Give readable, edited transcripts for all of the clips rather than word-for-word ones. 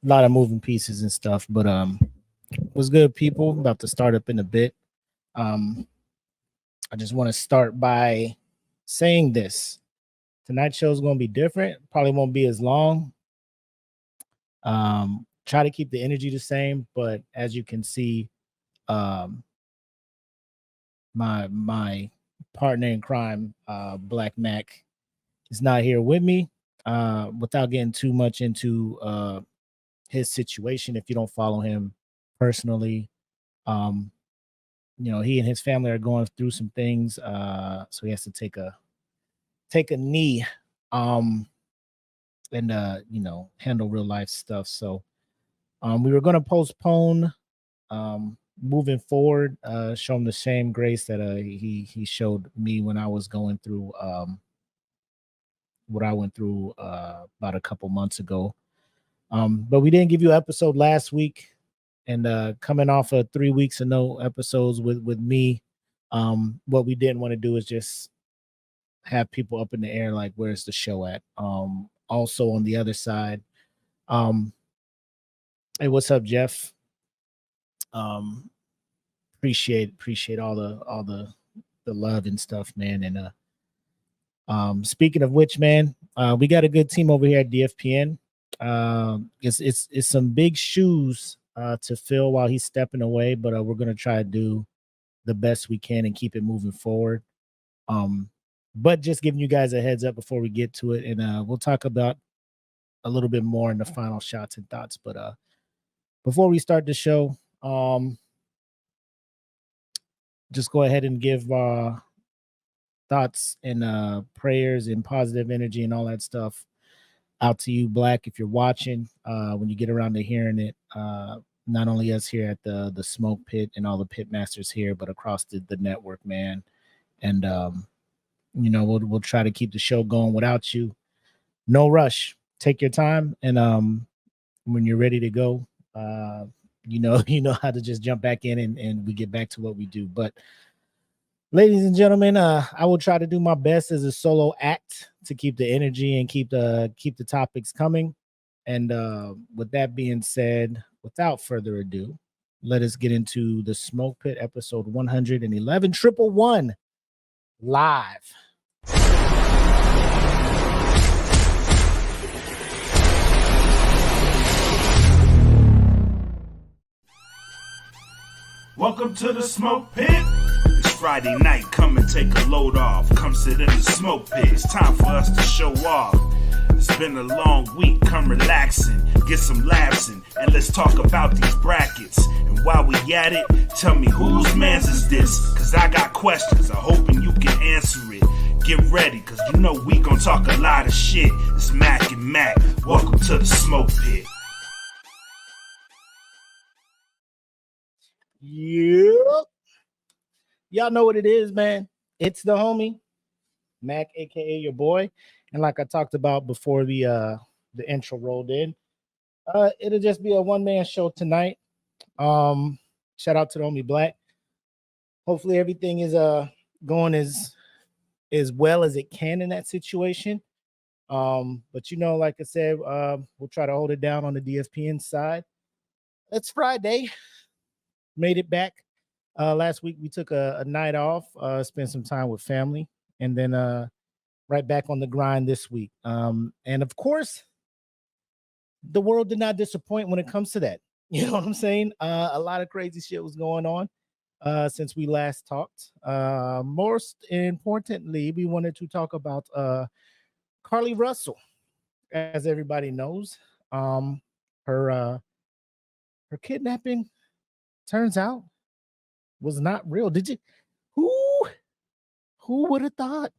a lot of moving pieces and stuff. But was good, people. About to start up in a bit. Um, I just want to start by saying this. Tonight's show is going to be different. Probably won't be as long. Try to keep the energy the same, but as you can see, um, my partner in crime, Black Mac, is not here with me. Without getting too much into his situation, if you don't follow him personally, um, he and his family are going through some things. So he has to take a knee, and handle real life stuff. So we were going to postpone moving forward, show him the same grace that he showed me when I was going through what I went through about a couple months ago. But we didn't give you an episode last week, and coming off of 3 weeks of no episodes with me, what we didn't want to do is just have people up in the air like, where's the show at? Also on the other side, hey, what's up, Jeff? Appreciate all the love and stuff, man. And speaking of which, man, we got a good team over here at DFPN. It's some big shoes to fill while he's stepping away, but we're gonna try to do the best we can and keep it moving forward. But just giving you guys a heads up before we get to it, and we'll talk about a little bit more in the final shots and thoughts. But before we start the show, just go ahead and give thoughts and prayers and positive energy and all that stuff out to you, Black, if you're watching. When you get around to hearing it, not only us here at the Smoke Pit and all the Pitmasters here, but across the network, man. And we'll try to keep the show going without you. No rush. Take your time, and when you're ready to go, you know how to just jump back in and we get back to what we do. But ladies and gentlemen, I will try to do my best as a solo act to keep the energy and keep the topics coming. And with that being said, without further ado, let us get into the Smoke Pit episode 111, 111 live. Welcome to the Smoke Pit. It's Friday night, come and take a load off. Come sit in the Smoke Pit, it's time for us to show off. It's been a long week, come relaxing, get some laughs in, and let's talk about these brackets. And while we at it, tell me whose man's is this? Cause I got questions, I'm hoping you can answer it. Get ready, cause you know we gon' talk a lot of shit. It's Mac and Mac, welcome to the Smoke Pit. Yep. Y'all know what it is, man. It's the homie, Mac, aka your boy. And like I talked about before the intro rolled in, it'll just be a one-man show tonight. Shout out to the homie Black. Hopefully everything is going as well as it can in that situation. But like I said, we'll try to hold it down on the DFPN side. It's Friday. Made it back. Last week we took a night off, spent some time with family, and then right back on the grind this week. And of course, the world did not disappoint when it comes to that. You know what I'm saying? A lot of crazy shit was going on since we last talked. Most importantly, we wanted to talk about Carlee Russell. As everybody knows, her kidnapping turns out was not real. Did you? Who would have thought?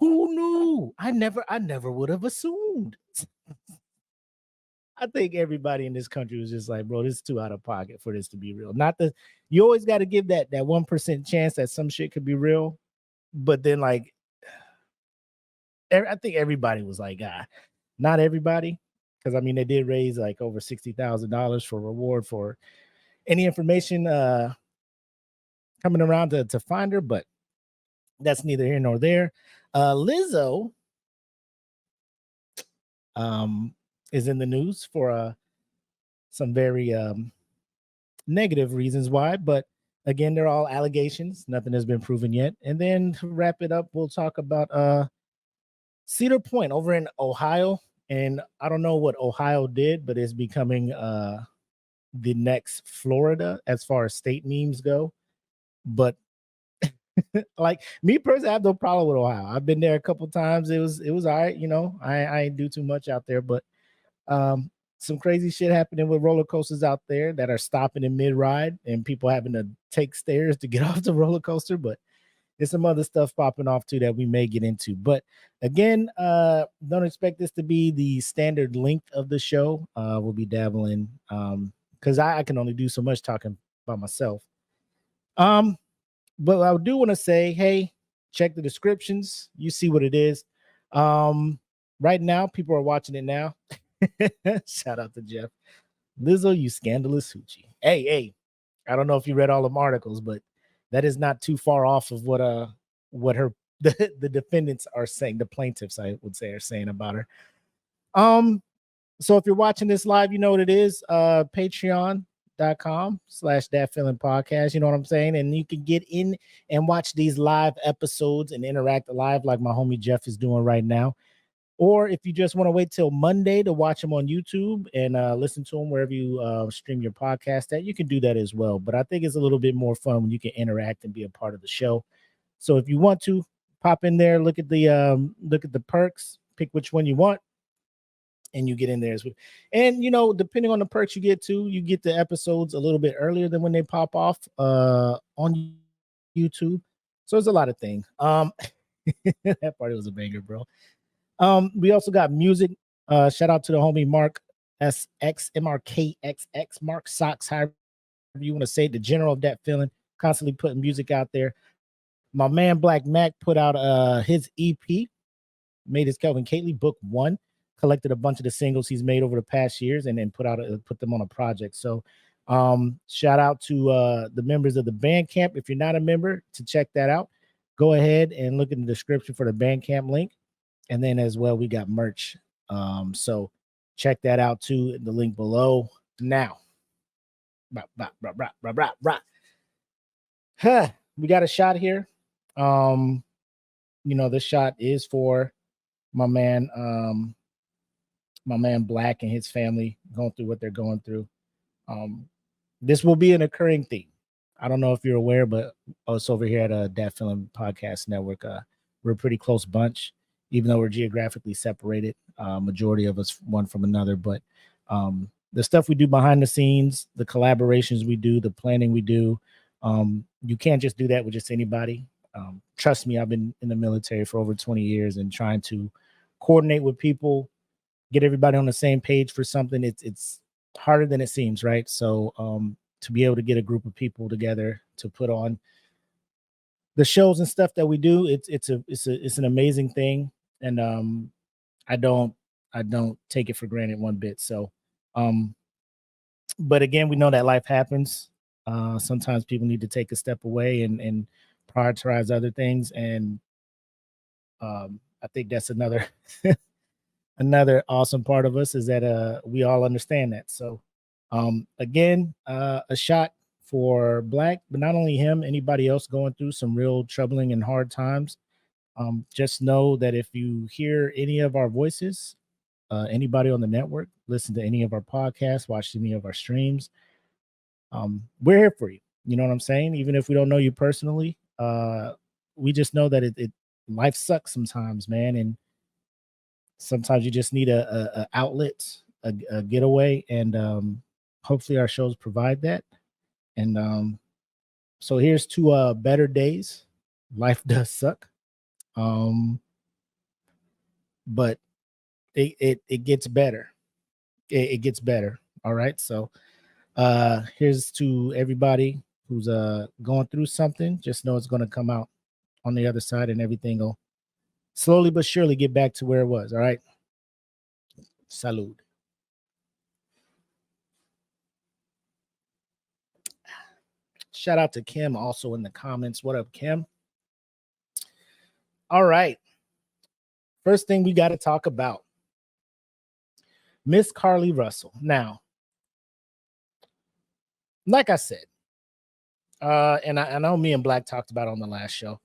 Who knew? I never would have assumed. I think everybody in this country was just like, bro, this is too out of pocket for this to be real. You always got to give that 1% chance that some shit could be real. But then I think everybody was like, not everybody. Because they did raise like over $60,000 for reward for any information coming around to find her, but that's neither here nor there. Lizzo is in the news for some very negative reasons why, but again, they're all allegations. Nothing has been proven yet. And then to wrap it up, we'll talk about Cedar Point over in Ohio. And I don't know what Ohio did, but it's becoming the next Florida as far as state memes go. But like me personally, I have no problem with Ohio. I've been there a couple times. It was all right, you know. I ain't do too much out there, but some crazy shit happening with roller coasters out there that are stopping in mid ride and people having to take stairs to get off the roller coaster. But there's some other stuff popping off too that we may get into. But again, don't expect this to be the standard length of the show. We'll be dabbling because I can only do so much talking by myself. But I do want to say, hey, check the descriptions. You see what it is. Right now, people are watching it now. Shout out to Jeff. Lizzo, you scandalous hoochie. Hey, I don't know if you read all them articles, but that is not too far off of what her the defendants are saying, the plaintiffs, I would say, are saying about her. So if you're watching this live, you know what it is. Patreon.com/thatfeelingpodcast. You know what I'm saying? And you can get in and watch these live episodes and interact live like my homie Jeff is doing right now. Or if you just want to wait till Monday to watch them on YouTube and listen to them wherever you stream your podcast at, you can do that as well. But I think it's a little bit more fun when you can interact and be a part of the show. So if you want to pop in there, look at the perks, pick which one you want, and you get in there as well. And you know, depending on the perks you get the episodes a little bit earlier than when they pop off on YouTube. So there's a lot of things. That party was a banger, bro. We also got music. Shout out to the homie Mark SX, MRKXX, Mark Socks, however you want to say it, the general of that feeling, constantly putting music out there. My man Black Mac put out his EP, made his Kelvin Carlee book 1, collected a bunch of the singles he's made over the past years and then put them on a project. So shout out to the members of the Bandcamp. If you're not a member, to check that out, go ahead and look in the description for the Bandcamp link. And then as well, we got merch. So check that out too, the link below. Now, we got a shot here. You know, this shot is for my man Black and his family going through what they're going through. This will be an occurring theme. I don't know if you're aware, but us over here at That Film Podcast Network, we're a pretty close bunch. Even though we're geographically separated, majority of us one from another, but the stuff we do behind the scenes, the collaborations we do, the planning we do, you can't just do that with just anybody. Trust me, I've been in the military for over 20 years and trying to coordinate with people, get everybody on the same page for something. It's harder than it seems, right? So to be able to get a group of people together to put on the shows and stuff that we do, it's an amazing thing. And I don't take it for granted one bit. So but again, we know that life happens. Sometimes people need to take a step away and prioritize other things. And I think that's another another awesome part of us is that we all understand that. So again, a shot for Black, but not only him, anybody else going through some real troubling and hard times. Just know that if you hear any of our voices, anybody on the network, listen to any of our podcasts, watch any of our streams, we're here for you. You know what I'm saying? Even if we don't know you personally, we just know that life sucks sometimes, man. And sometimes you just need a outlet, a getaway. And hopefully our shows provide that. And so here's to better days. Life does suck. But it gets better. It gets better. All right. So here's to everybody who's going through something. Just know it's going to come out on the other side and everything will slowly but surely get back to where it was. All right. Salud. Shout out to Kim also in the comments. What up, Kim? All right. First thing we got to talk about Miss Carlee Russell. Now, like I said, and I know me and Black talked about it on the last show.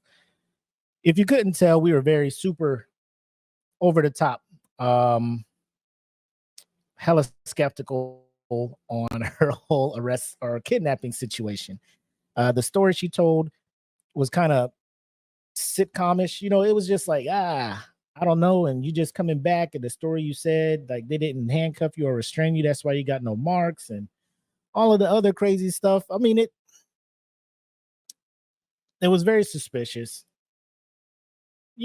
If you couldn't tell, we were very super over the top, hella skeptical on her whole arrest or kidnapping situation. The story she told was kind of sitcomish. It was just like, I don't know. And you just coming back, and the story you said, like they didn't handcuff you or restrain you. That's why you got no marks and all of the other crazy stuff. I mean, it was very suspicious.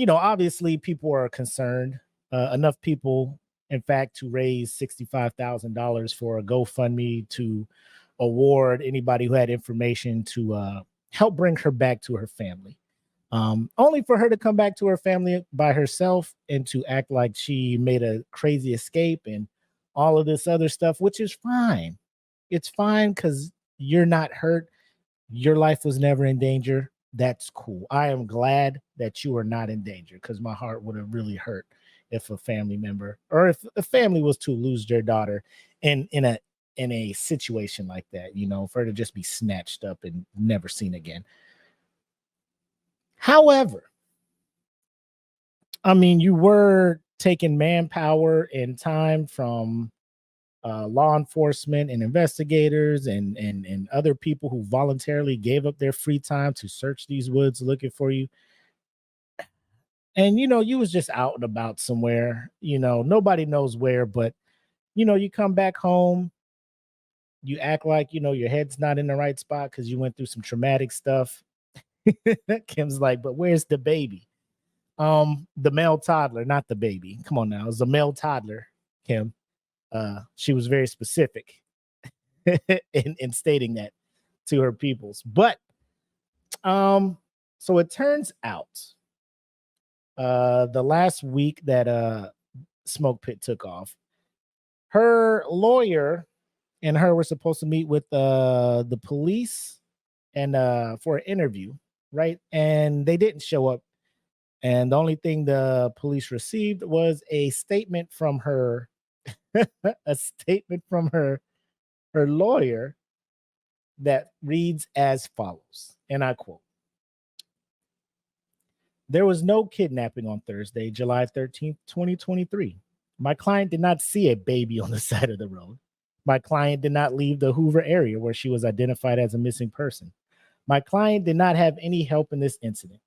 Obviously people are concerned. Enough people, in fact, to raise $65,000 for a GoFundMe to award anybody who had information to help bring her back to her family. Only for her to come back to her family by herself and to act like she made a crazy escape and all of this other stuff, which is fine. It's fine because you're not hurt. Your life was never in danger. That's cool. I am glad that you are not in danger, because my heart would have really hurt if a family member or if a family was to lose their daughter in a situation like that, for her to just be snatched up and never seen again. However, I mean, you were taking manpower and time from law enforcement and investigators and other people who voluntarily gave up their free time to search these woods looking for you. And you was just out and about somewhere, nobody knows where, but you come back home, you act like your head's not in the right spot because you went through some traumatic stuff. Kim's like, but where's the baby? The male toddler, not the baby. Come on now, it was a male toddler, Kim. She was very specific in stating that to her peoples. But so it turns out the last week that Smoke Pit took off, her lawyer and her were supposed to meet with the police and for an interview, right? And they didn't show up. And the only thing the police received was a statement from her a statement from her lawyer that reads as follows, and I quote: "There was no kidnapping on Thursday, July 13th, 2023. My client did not see a baby on the side of the road. My client did not leave the Hoover area where she was identified as a missing person. My client did not have any help in this incident.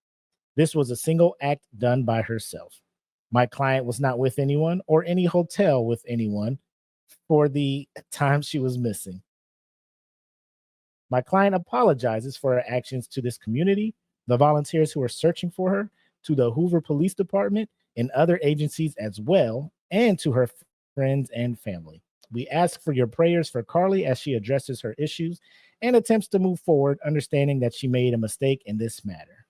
This was a single act done by herself. My client was not with anyone or any hotel with anyone for the time she was missing. My client apologizes for her actions to this community, the volunteers who are searching for her, to the Hoover Police Department and other agencies as well, and to her friends and family. We ask for your prayers for Carlee as she addresses her issues and attempts to move forward, understanding that she made a mistake in this matter."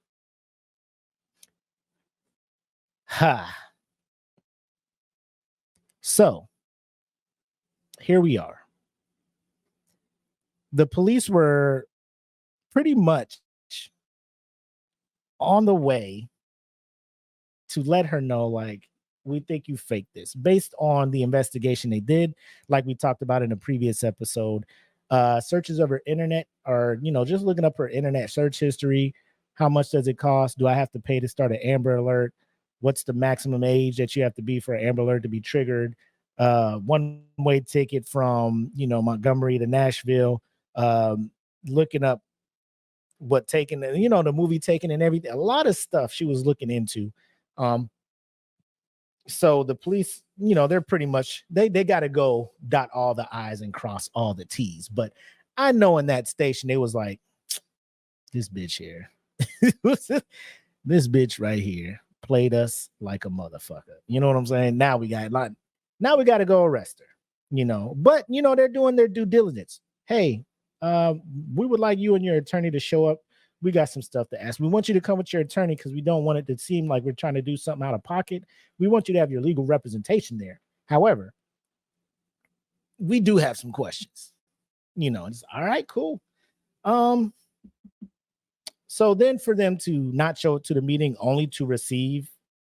Ha. So here we are. The police were pretty much on the way to let her know, like, we think you faked this, based on the investigation they did. Like we talked about in a previous episode, searches of her internet, or just looking up her internet search history. How much does it cost? Do I have to pay to start an Amber Alert? What's the maximum age that you have to be for an Amber Alert to be triggered? One-way ticket from Montgomery to Nashville. Looking up what Taken, the movie Taken and everything. A lot of stuff she was looking into. So the police, they're pretty much, they got to go dot all the I's and cross all the T's. But I know in that station, they was like, this bitch here, this bitch right here played us like a motherfucker. You know what I'm saying? Now we got to go arrest her, but they're doing their due diligence. Hey, we would like you and your attorney to show up. We got some stuff to ask. We want you to come with your attorney because we don't want it to seem like we're trying to do something out of pocket. We want you to have your legal representation there. However, we do have some questions. It's all right, cool. So then for them to not show up to the meeting only to receive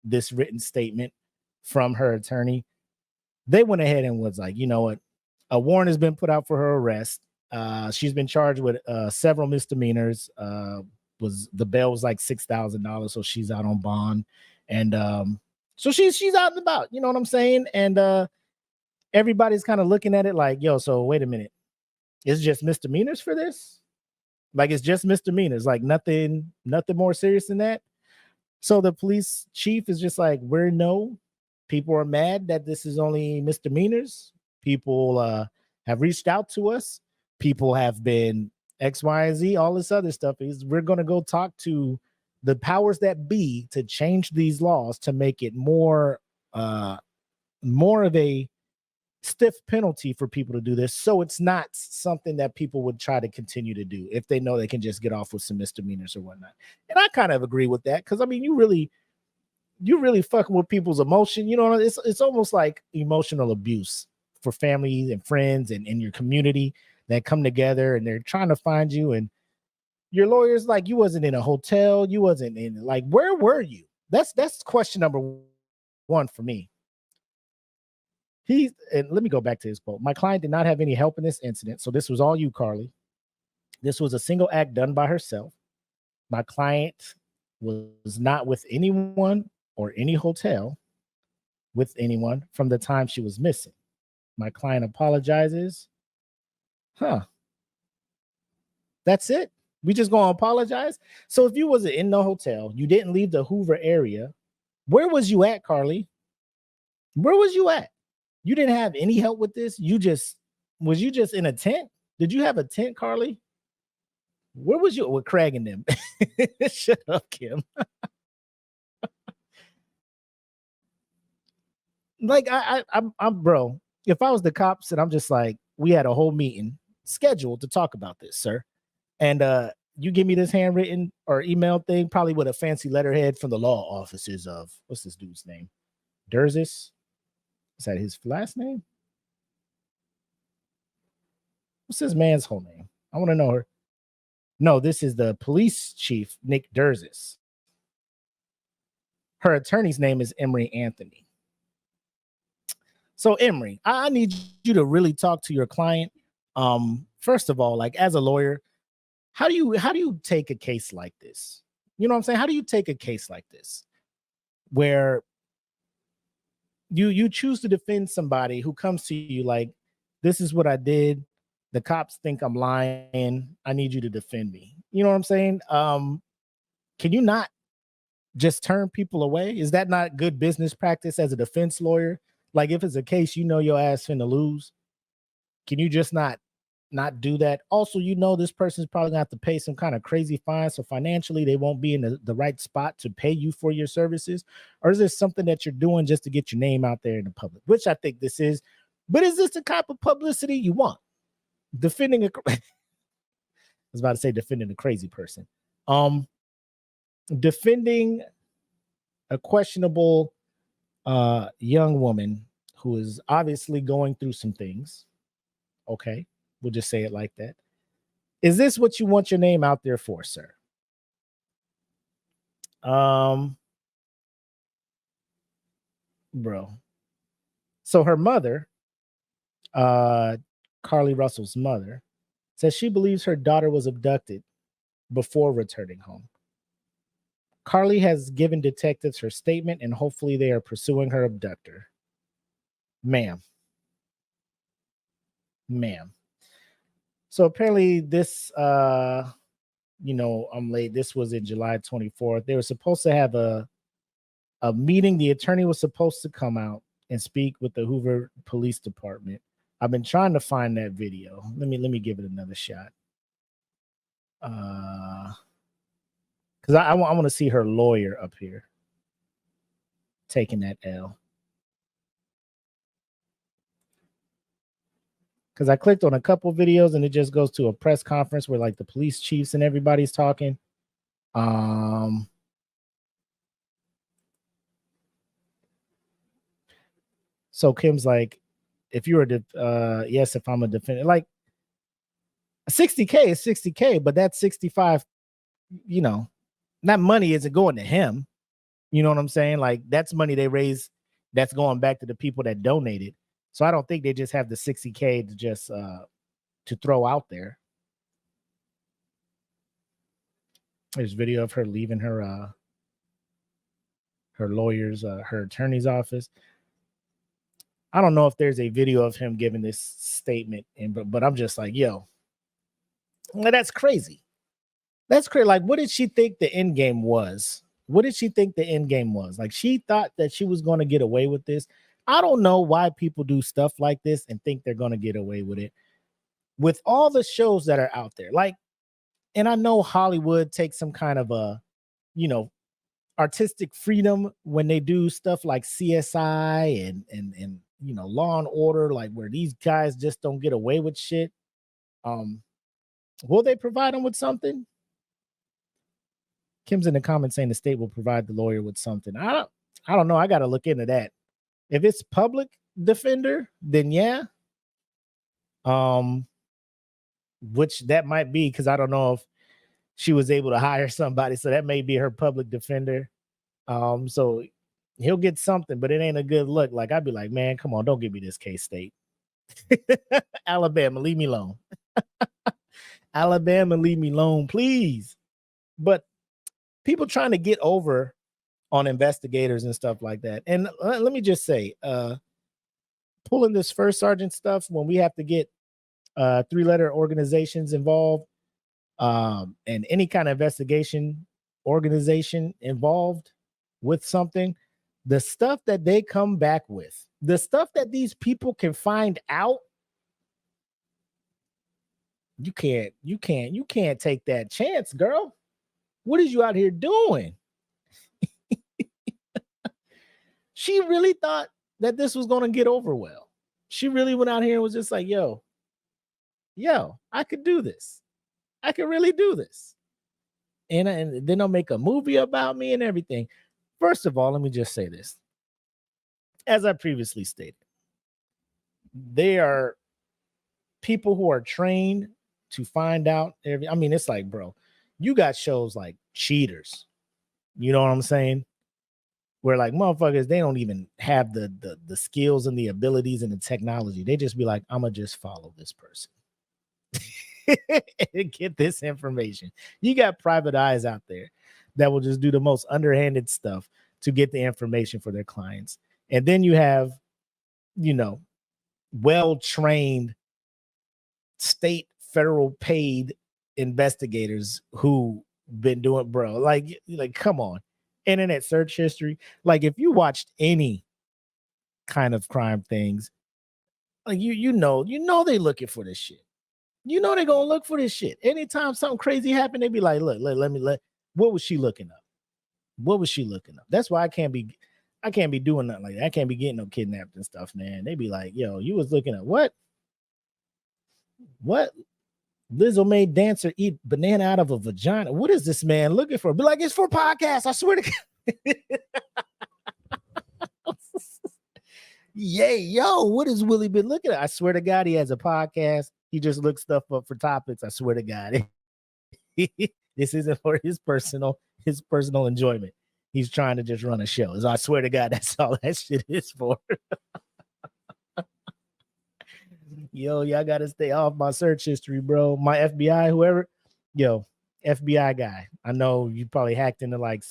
this written statement from her attorney, they went ahead and was like, you know what? A warrant has been put out for her arrest. She's been charged with several misdemeanors. The bail was like $6,000, so she's out on bond, and so she's out and about. You know what I'm saying? And everybody's kind of looking at it like, yo, so wait a minute, it's just misdemeanors for this? Like it's just misdemeanors, like nothing more serious than that. So the police chief is just like, people are mad that this is only misdemeanors. People have reached out to us. People have been X, Y, and Z, all this other stuff. We're going to go talk to the powers that be to change these laws to make it more of a stiff penalty for people to do this, so it's not something that people would try to continue to do if they know they can just get off with some misdemeanors or whatnot. And I kind of agree with that, because I mean, you really fucking with people's emotion. You know, it's almost like emotional abuse for family and friends and in your community that come together and they're trying to find you, and your lawyer's like, you wasn't in a hotel, you wasn't in, like, where were you? That's question number one for me. And let me go back to his quote. My client did not have any help in this incident. So this was all you, Carlee. This was a single act done by herself. My client was not with anyone or any hotel with anyone from the time she was missing. My client apologizes. That's it? We just gonna apologize? So if you wasn't in the hotel, you didn't leave the Hoover area, where was you at, Carlee? Where was you at? You didn't have any help with this? Was you just in a tent? Did you have a tent, Carlee? Where was you with Craig and them? Shut up, Kim. Like I'm bro. If I was the cops and I'm just like, we had a whole meeting scheduled to talk about this, sir, and you give me this handwritten or email thing, probably with a fancy letterhead from the law offices of, what's this dude's name? Durzis? Is that his last name? What's this man's whole name? I want to know her. No, this is the police chief, Nick Durzis. Her attorney's name is Emery Anthony. So Emery, I need you to really talk to your client. First of all, like, as a lawyer, how do you take a case like this? You know what I'm saying? How do you take a case like this where you choose to defend somebody who comes to you like, this is what I did. The cops think I'm lying. I need you to defend me. You know what I'm saying? Can you not just turn people away? Is that not good business practice as a defense lawyer? Like, if it's a case you know your ass finna lose, can you just not do that? Also, you know this person's probably gonna have to pay some kind of crazy fine, so financially they won't be in the right spot to pay you for your services. Or is this something that you're doing just to get your name out there in the public? Which I think this is. But is this the type of publicity you want? Defending a I was about to say defending a crazy person. Defending a questionable young woman who is obviously going through some things. Okay, we'll just say it like that. Is this what you want your name out there for, sir? Bro. So her mother, Carlee Russell's mother, says she believes her daughter was abducted before returning home. Carlee has given detectives her statement, and hopefully they are pursuing her abductor. Ma'am. So apparently this, I'm late. This was in July 24th. They were supposed to have a meeting. The attorney was supposed to come out and speak with the Hoover Police Department. I've been trying to find that video. Let me give it another shot. Because I want to see her lawyer up here taking that L. Because I clicked on a couple videos and it just goes to a press conference where like the police chiefs and everybody's talking. So Kim's like, if you were yes, if I'm a defendant, like 60K is 60K, but that's 65, that money isn't going to him. You know what I'm saying? Like, that's money they raise that's going back to the people that donated. So I don't think they just have the 60K to to throw out there. There's video of her leaving her lawyer's, her attorney's office. I don't know if there's a video of him giving this statement, but I'm just like, yo, well, that's crazy. That's crazy. Like, what did she think the end game was? What did she think the end game was? Like, she thought that she was going to get away with this. I don't know why people do stuff like this and think they're going to get away with it. With all the shows that are out there, like, and I know Hollywood takes some kind of a, artistic freedom when they do stuff like CSI and Law and Order, like where these guys just don't get away with shit. Will they provide them with something? Kim's in the comments saying the state will provide the lawyer with something. I don't know. I got to look into that. If it's public defender, then yeah. Which that might be, because I don't know if she was able to hire somebody, so that may be her public defender. So he'll get something, but it ain't a good look. Like, I'd be like, man, come on, don't give me this K-State. Alabama, leave me alone. Alabama, leave me alone, please. But people trying to get over on investigators and stuff like that. And let me just say, pulling this first sergeant stuff, when we have to get 3-letter organizations involved, and any kind of investigation organization involved with something, the stuff that they come back with, the stuff that these people can find out, you can't take that chance, girl. What is you out here doing? She really thought that this was going to get over well. She really went out here and was just like, yo, I could do this. I could really do this. And then they'll make a movie about me and everything. First of all, let me just say this. As I previously stated, they are people who are trained to find out it's like, bro, you got shows like Cheaters. You know what I'm saying? Where like motherfuckers, they don't even have the skills and the abilities and the technology. They just be like, I'm gonna just follow this person. And get this information. You got private eyes out there that will just do the most underhanded stuff to get the information for their clients. And then you have, well-trained state, federal paid investigators who been doing, bro, like come on. Internet search history. Like, if you watched any kind of crime things, like you know they looking for this shit. You know they're gonna look for this shit. Anytime something crazy happened, they be like, look, what was she looking up? What was she looking up? That's why I can't be doing nothing like that. I can't be getting no kidnapped and stuff, man. They be like, yo, you was looking at what? What? Lizzo made dancer eat banana out of a vagina. What is this man looking for? Be like, it's for podcasts. I swear to God. Yay, yo, what has Willie been looking at? I swear to God, he has a podcast. He just looks stuff up for topics. I swear to God. This isn't for his personal enjoyment. He's trying to just run a show. So I swear to God, that's all that shit is for. Yo, y'all gotta stay off my search history, bro. My FBI, whoever, FBI guy. I know you probably hacked into like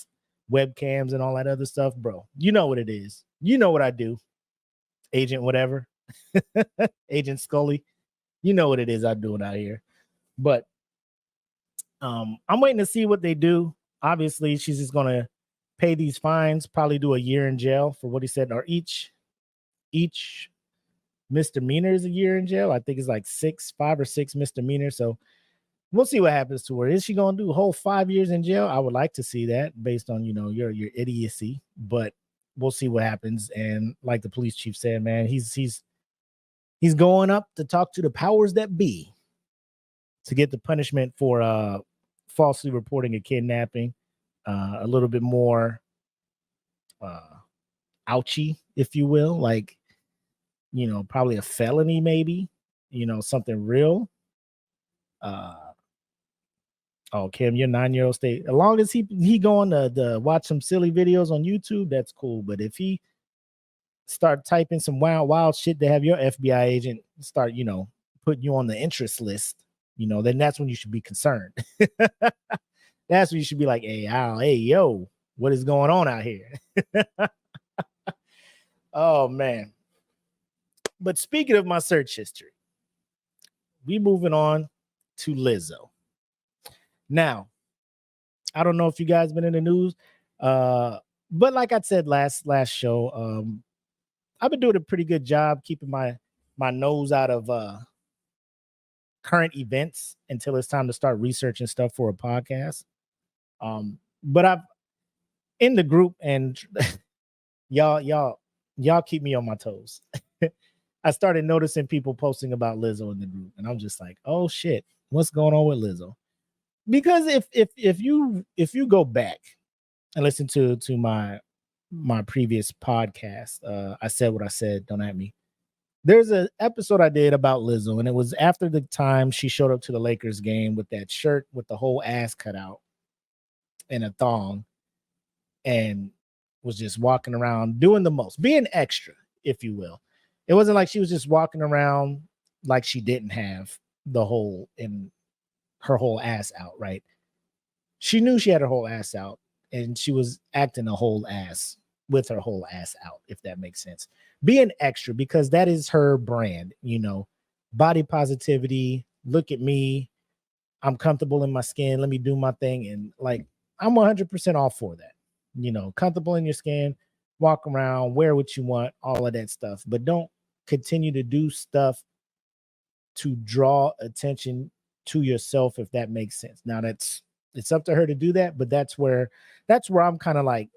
webcams and all that other stuff, bro. You know what it is. You know what I do. Agent whatever. Agent Scully. You know what it is I'm doing out here. But I'm waiting to see what they do. Obviously, she's just gonna pay these fines, probably do a year in jail for what he said, or each misdemeanor is a year in jail. I think it's like 5 or 6 misdemeanors. So we'll see what happens to her. Is she gonna do a whole 5 years in jail? I would like to see that based on your idiocy, but we'll see what happens. And like the police chief said, man, he's going up to talk to the powers that be to get the punishment for falsely reporting a kidnapping a little bit more ouchy, if you will, like, probably a felony, maybe, something real. Kim, your 9-year-old stay. As long as he going to watch some silly videos on YouTube, that's cool. But if he start typing some wild shit to have your FBI agent start, putting you on the interest list, then that's when you should be concerned. That's when you should be like, hey, yo, what is going on out here? Oh, man. But speaking of my search history, we moving on to Lizzo. Now, I don't know if you guys been in the news, but like I said last show, I've been doing a pretty good job keeping my nose out of current events until it's time to start researching stuff for a podcast. But I've in the group, and y'all keep me on my toes. I started noticing people posting about Lizzo in the group, and I'm just like, oh shit, what's going on with Lizzo? Because if you go back and listen to my previous podcast, I said what I said, don't at me. There's an episode I did about Lizzo, and it was after the time she showed up to the Lakers game with that shirt with the whole ass cut out and a thong, and was just walking around doing the most, being extra, if you will. It wasn't like she was just walking around like she didn't have the whole in her whole ass out, right? She knew she had her whole ass out, and she was acting a whole ass with her whole ass out, if that makes sense. Being extra, because that is her brand, body positivity. Look at me. I'm comfortable in my skin. Let me do my thing. And like, I'm 100% all for that. Comfortable in your skin, walk around, wear what you want, all of that stuff. But don't continue to do stuff to draw attention to yourself, if that makes sense. Now it's up to her to do that, but that's where I'm kind of like,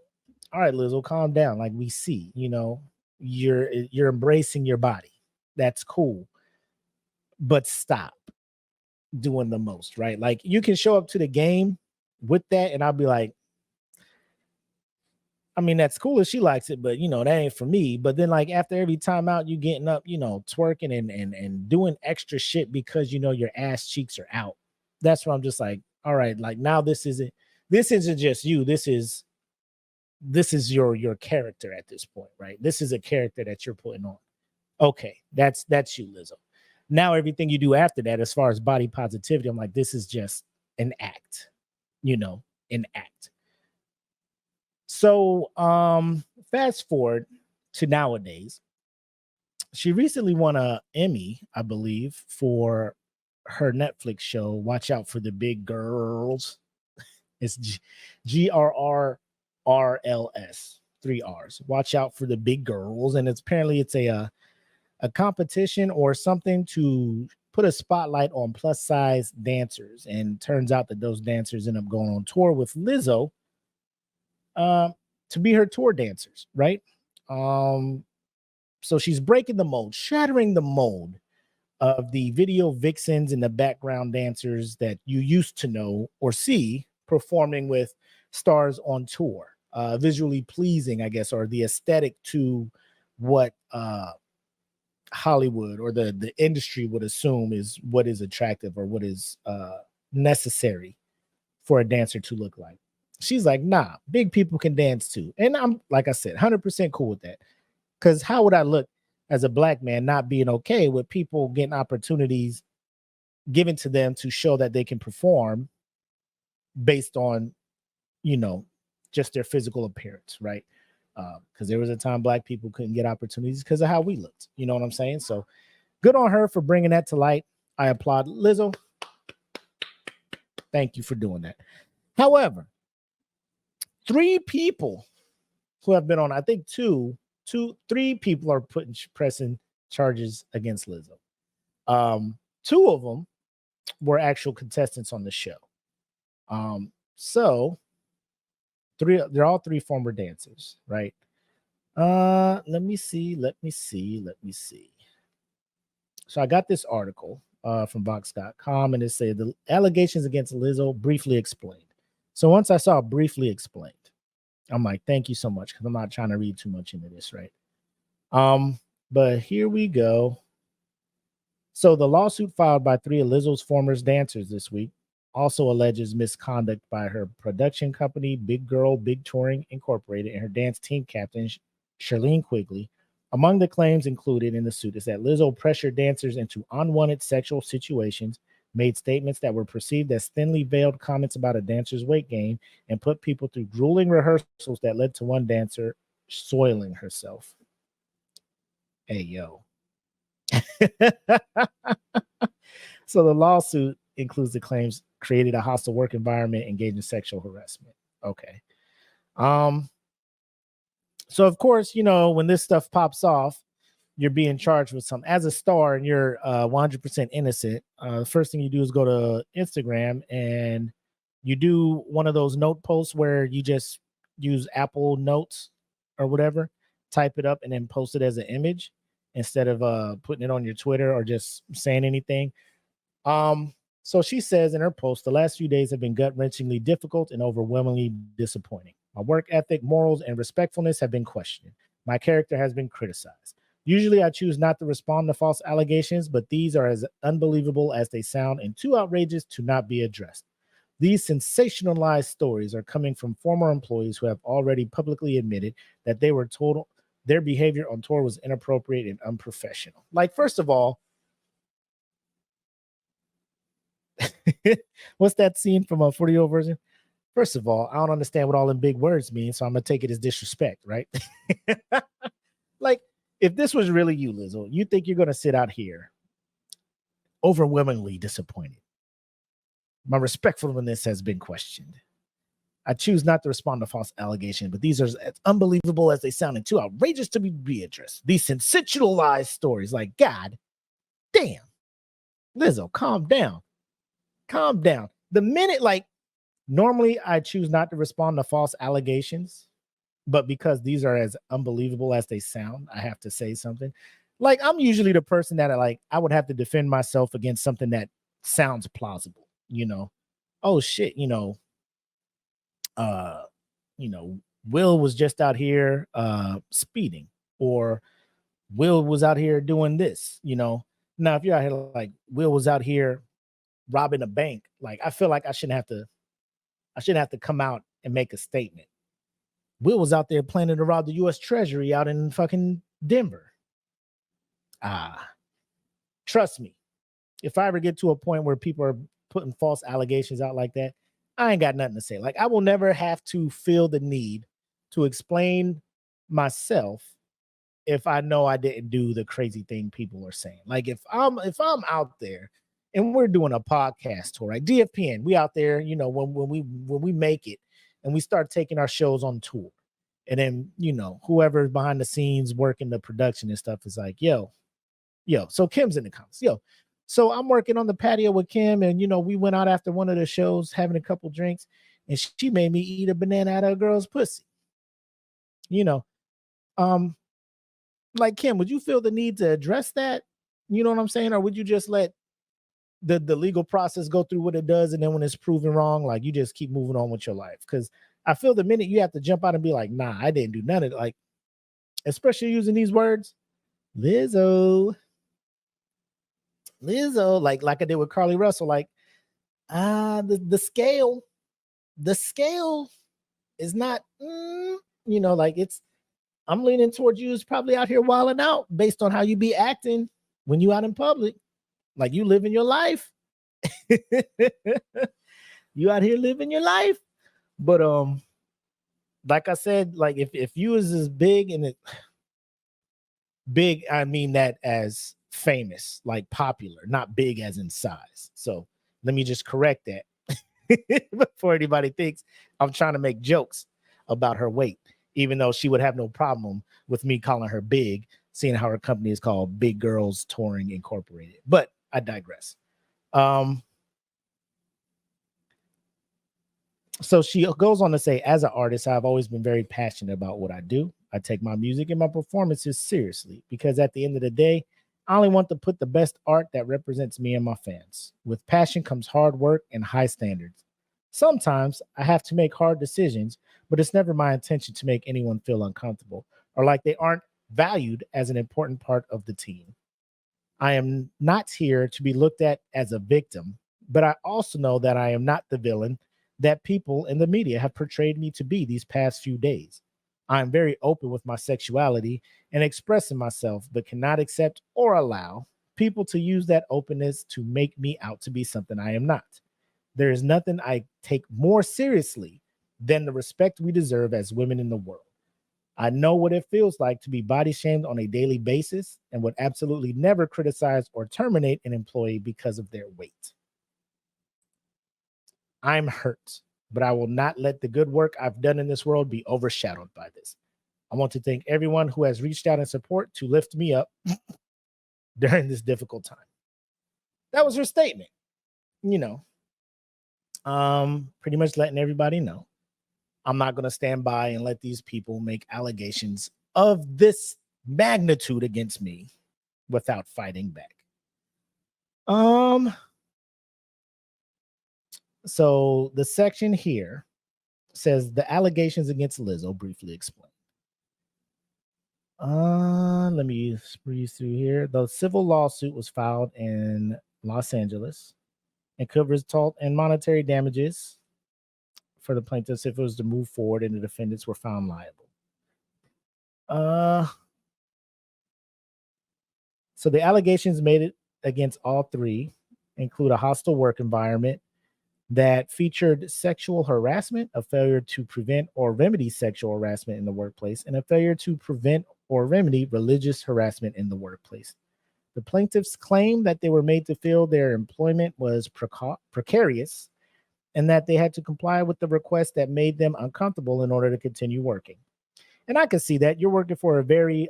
all right, Lizzo, calm down. Like, we see, you're embracing your body. That's cool. But stop doing the most, right? Like, you can show up to the game with that, and I'll be like, I mean, that's cool if she likes it, but that ain't for me. But then, like, after every timeout, you getting up, twerking and doing extra shit because your ass cheeks are out. That's where I'm just like, all right, like, now this isn't just you. This is your character at this point, right? This is a character that you're putting on. Okay, that's you, Lizzo. Now everything you do after that, as far as body positivity, I'm like, this is just an act, an act. So fast forward to nowadays, she recently won an Emmy, I believe, for her Netflix show, Watch Out for the Big Girls. It's GRRRLS, 3 R's. Watch out for the big girls. And apparently it's a competition or something to put a spotlight on plus size dancers. And turns out that those dancers end up going on tour with Lizzo to be her tour dancers, right? So she's breaking the mold, shattering the mold of the video vixens and the background dancers that you used to know or see performing with stars on tour. Visually pleasing, I guess, or the aesthetic to what Hollywood or the industry would assume is what is attractive or what is necessary for a dancer to look like. She's like, nah, big people can dance too. And I'm, like I said, 100% cool with that. Because how would I look as a black man not being okay with people getting opportunities given to them to show that they can perform based on, just their physical appearance, right? Because there was a time black people couldn't get opportunities because of how we looked. You know what I'm saying? So good on her for bringing that to light. I applaud Lizzo. Thank you for doing that. However, 3 people who have been on, I think 3 people are pressing charges against Lizzo. 2 of them were actual contestants on the show. So they're all 3 former dancers, right? Let me see. So I got this article from Vox.com, and it said the allegations against Lizzo briefly explained. So once I saw briefly explained, I'm like, thank you so much, because I'm not trying to read too much into this, right? But here we go. So the lawsuit filed by 3 of Lizzo's former dancers this week also alleges misconduct by her production company, Big Girl Big Touring Incorporated, and her dance team captain, Charlene Quigley, Among the claims included in the suit is that Lizzo pressured dancers into unwanted sexual situations, made statements that were perceived as thinly veiled comments about a dancer's weight gain, and put people through grueling rehearsals that led to one dancer soiling herself. Hey, yo. So the lawsuit includes the claims created a hostile work environment, engaged in sexual harassment. Okay. So of course, when this stuff pops off, you're being charged with something. As a star and you're 100% innocent, the first thing you do is go to Instagram and you do one of those note posts where you just use Apple Notes or whatever, type it up and then post it as an image instead of putting it on your Twitter or just saying anything. So she says in her post, the last few days have been gut-wrenchingly difficult and overwhelmingly disappointing. My work ethic, morals, and respectfulness have been questioned. My character has been criticized. Usually I choose not to respond to false allegations, but these are as unbelievable as they sound and too outrageous to not be addressed. These sensationalized stories are coming from former employees who have already publicly admitted that they were told their behavior on tour was inappropriate and unprofessional. Like, first of all, what's that scene from a 40-year-old version? First of all, I don't understand what all them big words mean, so I'm gonna take it as disrespect, right? Like, if this was really you, Lizzo, you think you're gonna sit out here overwhelmingly disappointed. My respectfulness has been questioned. I choose not to respond to false allegations, but these are as unbelievable as they sound and too outrageous to be addressed. These sensationalized stories, like, God damn, Lizzo, calm down. Calm down. The minute, like, normally I choose not to respond to false allegations, but because these are as unbelievable as they sound, I have to say something. Like, I'm usually the person that I would have to defend myself against something that sounds plausible, Oh shit, Will was just out here speeding, or Will was out here doing this, Now, if you're out here like Will was out here robbing a bank, like, I feel like I shouldn't have to come out and make a statement. Will was out there planning to rob the U.S. Treasury out in fucking Denver. Trust me, if I ever get to a point where people are putting false allegations out like that, I ain't got nothing to say. Like, I will never have to feel the need to explain myself if I know I didn't do the crazy thing people are saying. Like, if I'm out there and we're doing a podcast tour, right? DFPN, we out there, when we make it and we start taking our shows on tour. And then, whoever's behind the scenes working the production and stuff is like, yo. So Kim's in the comments. So I'm working on the patio with Kim, and we went out after one of the shows having a couple drinks, and she made me eat a banana out of a girl's pussy. Like, Kim, would you feel the need to address that? You know what I'm saying? Or would you just let the legal process go through what it does, and then when it's proven wrong, like, you just keep moving on with your life? Because I feel the minute you have to jump out and be like, nah, I didn't do none of it, like, especially using these words, Lizzo, like I did with Carlee Russell, like, the scale is not, like, I'm leaning towards you is probably out here wilding out based on how you be acting when you out in public. Like, you living your life. You out here living your life. But like I said, like, if you is as big, and big, I mean that as famous, like popular, not big as in size. So let me just correct that before anybody thinks I'm trying to make jokes about her weight, even though she would have no problem with me calling her big, seeing how her company is called Big Girls Touring Incorporated. But I digress. So she goes on to say, as an artist, I've always been very passionate about what I do. I take my music and my performances seriously because at the end of the day, I only want to put the best art that represents me and my fans. With passion comes hard work and high standards. Sometimes I have to make hard decisions, but it's never my intention to make anyone feel uncomfortable or like they aren't valued as an important part of the team. I am not here to be looked at as a victim, but I also know that I am not the villain that people in the media have portrayed me to be these past few days. I'm very open with my sexuality and expressing myself, but cannot accept or allow people to use that openness to make me out to be something I am not. There is nothing I take more seriously than the respect we deserve as women in the world. I know what it feels like to be body shamed on a daily basis and would absolutely never criticize or terminate an employee because of their weight. I'm hurt, but I will not let the good work I've done in this world be overshadowed by this. I want to thank everyone who has reached out in support to lift me up during this difficult time. That was her statement. You know, pretty much letting everybody know I'm not going to stand by and let these people make allegations of this magnitude against me without fighting back. So the section here says the allegations against Lizzo, briefly explained. Let me breeze through here. The civil lawsuit was filed in Los Angeles and could result in monetary damages for the plaintiffs if it was to move forward and the defendants were found liable. So the allegations made it against all three include a hostile work environment that featured sexual harassment, a failure to prevent or remedy sexual harassment in the workplace, and a failure to prevent or remedy religious harassment in the workplace. The plaintiffs claim that they were made to feel their employment was precarious and that they had to comply with the request that made them uncomfortable in order to continue working. And I can see that. You're working for a very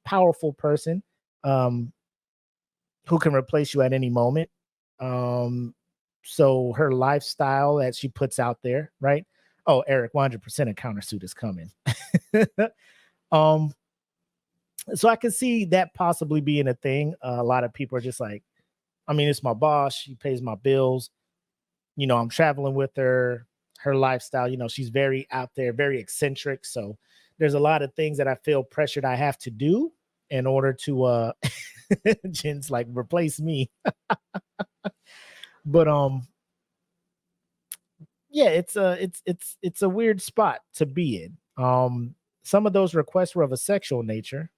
powerful person who can replace you at any moment. So her lifestyle that she puts out there, right? Oh, Eric, 100% a countersuit is coming. So I can see that possibly being a thing. A lot of people are just like, I mean, it's my boss. She pays my bills. You know, I'm traveling with her. Her lifestyle, you know, she's very out there, very eccentric. So there's a lot of things that I feel pressured I have to do in order to Jen's like replace me. But yeah, it's a weird spot to be in. Some of those requests were of a sexual nature,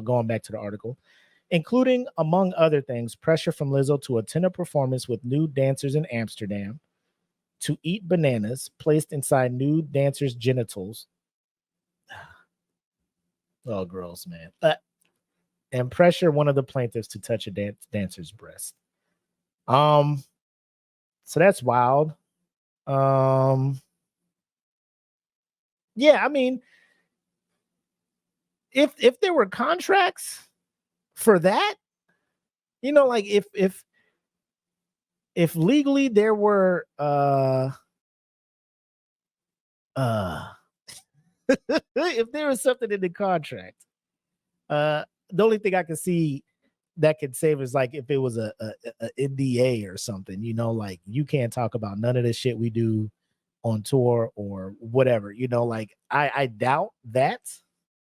going back to the article, including, among other things, pressure from Lizzo to attend a performance with nude dancers in Amsterdam, to eat bananas placed inside nude dancers' genitals. Oh, gross, man. And pressure one of the plaintiffs to touch a dancer's breast. So that's wild. Yeah, I mean, if there were contracts for that, you know, like if legally there were if there was something in the contract, the only thing I can see that could save is like if it was a NDA or something, you know, like you can't talk about none of the shit we do on tour or whatever, you know, like I doubt that.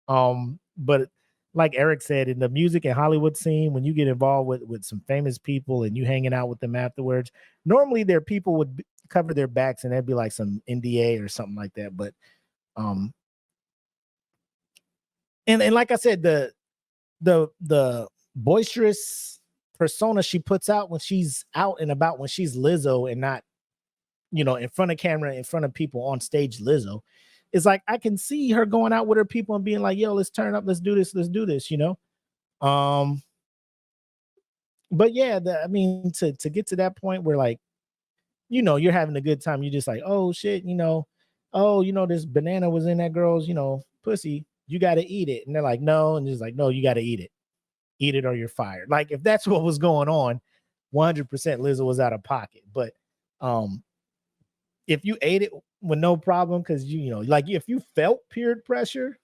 But like Eric said, in the music and Hollywood scene, when you get involved with some famous people and you hanging out with them afterwards, normally their people would cover their backs and there'd be like some NDA or something like that. But and like I said, the boisterous persona she puts out when she's out and about, when she's Lizzo and not, you know, in front of camera, in front of people on stage, Lizzo, is like I can see her going out with her people and being like, yo, let's turn up, let's do this, you know. But yeah, I mean, to get to that point where, like, you know, you're having a good time, you're just like, oh shit, you know, oh, you know, this banana was in that girl's, you know, pussy, you got to eat it. And they're like, no. And just like, no, you got to eat it or you're fired. Like, if that's what was going on, 100% Lizzo was out of pocket. But if you ate it with no problem, because you know, like if you felt peer pressure,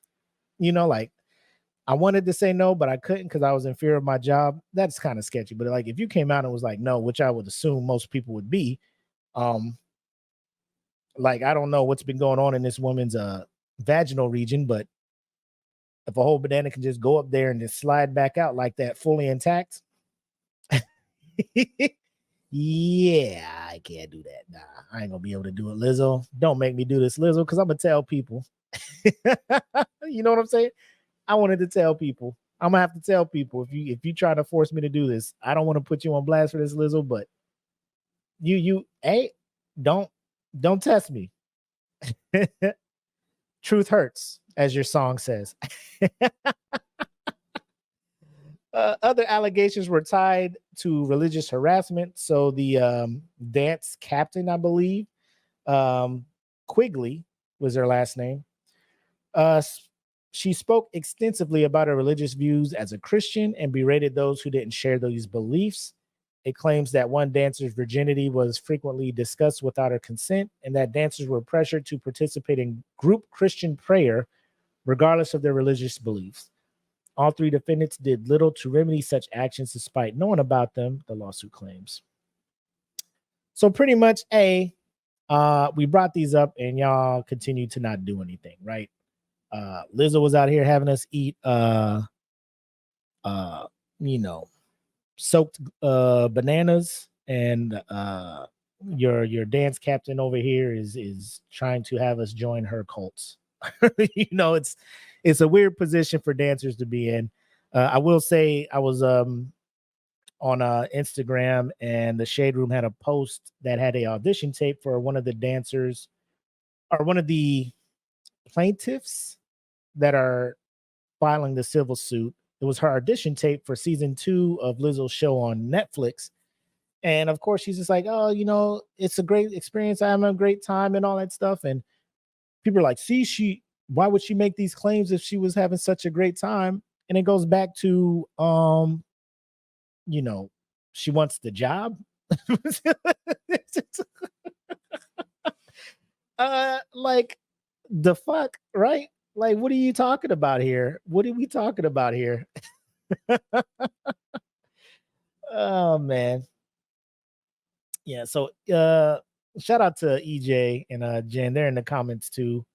you know, like I wanted to say no, but I couldn't because I was in fear of my job, that's kind of sketchy. But like if you came out and was like no, which I would assume most people would be, like I don't know what's been going on in this woman's vaginal region, but if a whole banana can just go up there and just slide back out like that, fully intact, yeah, I can't do that. Nah, I ain't gonna be able to do it, Lizzo. Don't make me do this, Lizzo, because I'm gonna tell people. You know what I'm saying? I wanted to tell people. I'm gonna have to tell people if you try to force me to do this, I don't want to put you on blast for this, Lizzo, but hey, don't test me. Truth hurts, as your song says. Other allegations were tied to religious harassment. So the dance captain, I believe, Quigley was her last name. She spoke extensively about her religious views as a Christian and berated those who didn't share those beliefs. It claims that one dancer's virginity was frequently discussed without her consent, and that dancers were pressured to participate in group Christian prayer, regardless of their religious beliefs. All three defendants did little to remedy such actions despite knowing about them, the lawsuit claims. So pretty much, we brought these up and y'all continue to not do anything, right? Lizzo was out here having us eat soaked bananas, and your dance captain over here is trying to have us join her cults. It's a weird position for dancers to be in. I will say I was on Instagram, and the Shade Room had a post that had a audition tape for one of the dancers or one of the plaintiffs that are filing the civil suit. It was her audition tape for season 2 of Lizzo's show on Netflix. And of course, she's just like, oh, it's a great experience. I'm having a great time and all that stuff. And people are like, see, why would she make these claims if she was having such a great time? And it goes back to, she wants the job. Like the fuck, right? Like, what are you talking about here? What are we talking about here? Oh man. Yeah, so shout out to EJ and Jen. They're in the comments too.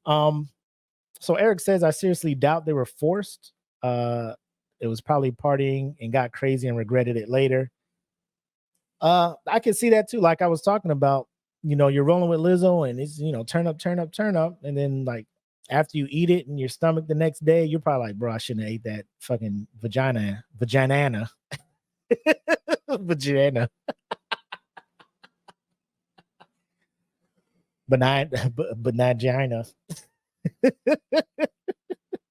So Eric says, I seriously doubt they were forced. It was probably partying and got crazy and regretted it later. I can see that too. Like I was talking about, you're rolling with Lizzo and it's, turn up, turn up, turn up. And then like after you eat it in your stomach the next day, you're probably like, bro, I shouldn't have ate that fucking vagina. Vagina. Vagina.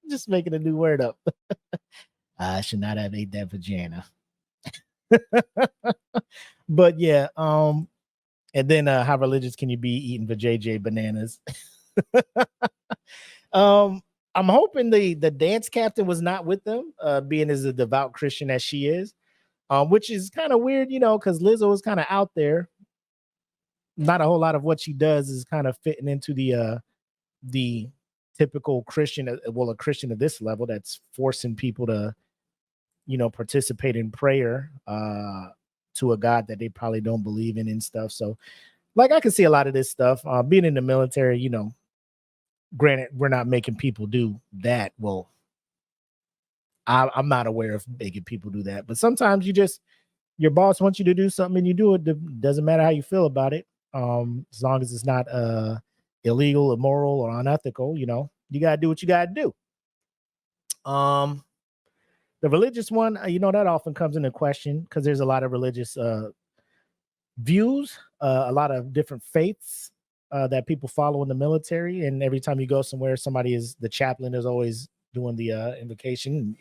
Just making a new word up. I should not have ate that vagina. But yeah, and then how religious can you be eating vajayjay bananas? I'm hoping the dance captain was not with them, being as a devout Christian as she is, which is kind of weird, because Lizzo is kind of out there. Not a whole lot of what she does is kind of fitting into the typical Christian, a Christian at this level that's forcing people to, participate in prayer to a God that they probably don't believe in and stuff. So, like, I can see a lot of this stuff. Being in the military, granted, we're not making people do that. Well, I'm not aware of making people do that, but sometimes your boss wants you to do something and you do it. Doesn't matter how you feel about it. As long as it's not illegal, immoral, or unethical, you gotta do what you gotta do. The religious one, that often comes into question because there's a lot of religious views, a lot of different faiths that people follow in the military. And every time you go somewhere, the chaplain is always doing the invocation,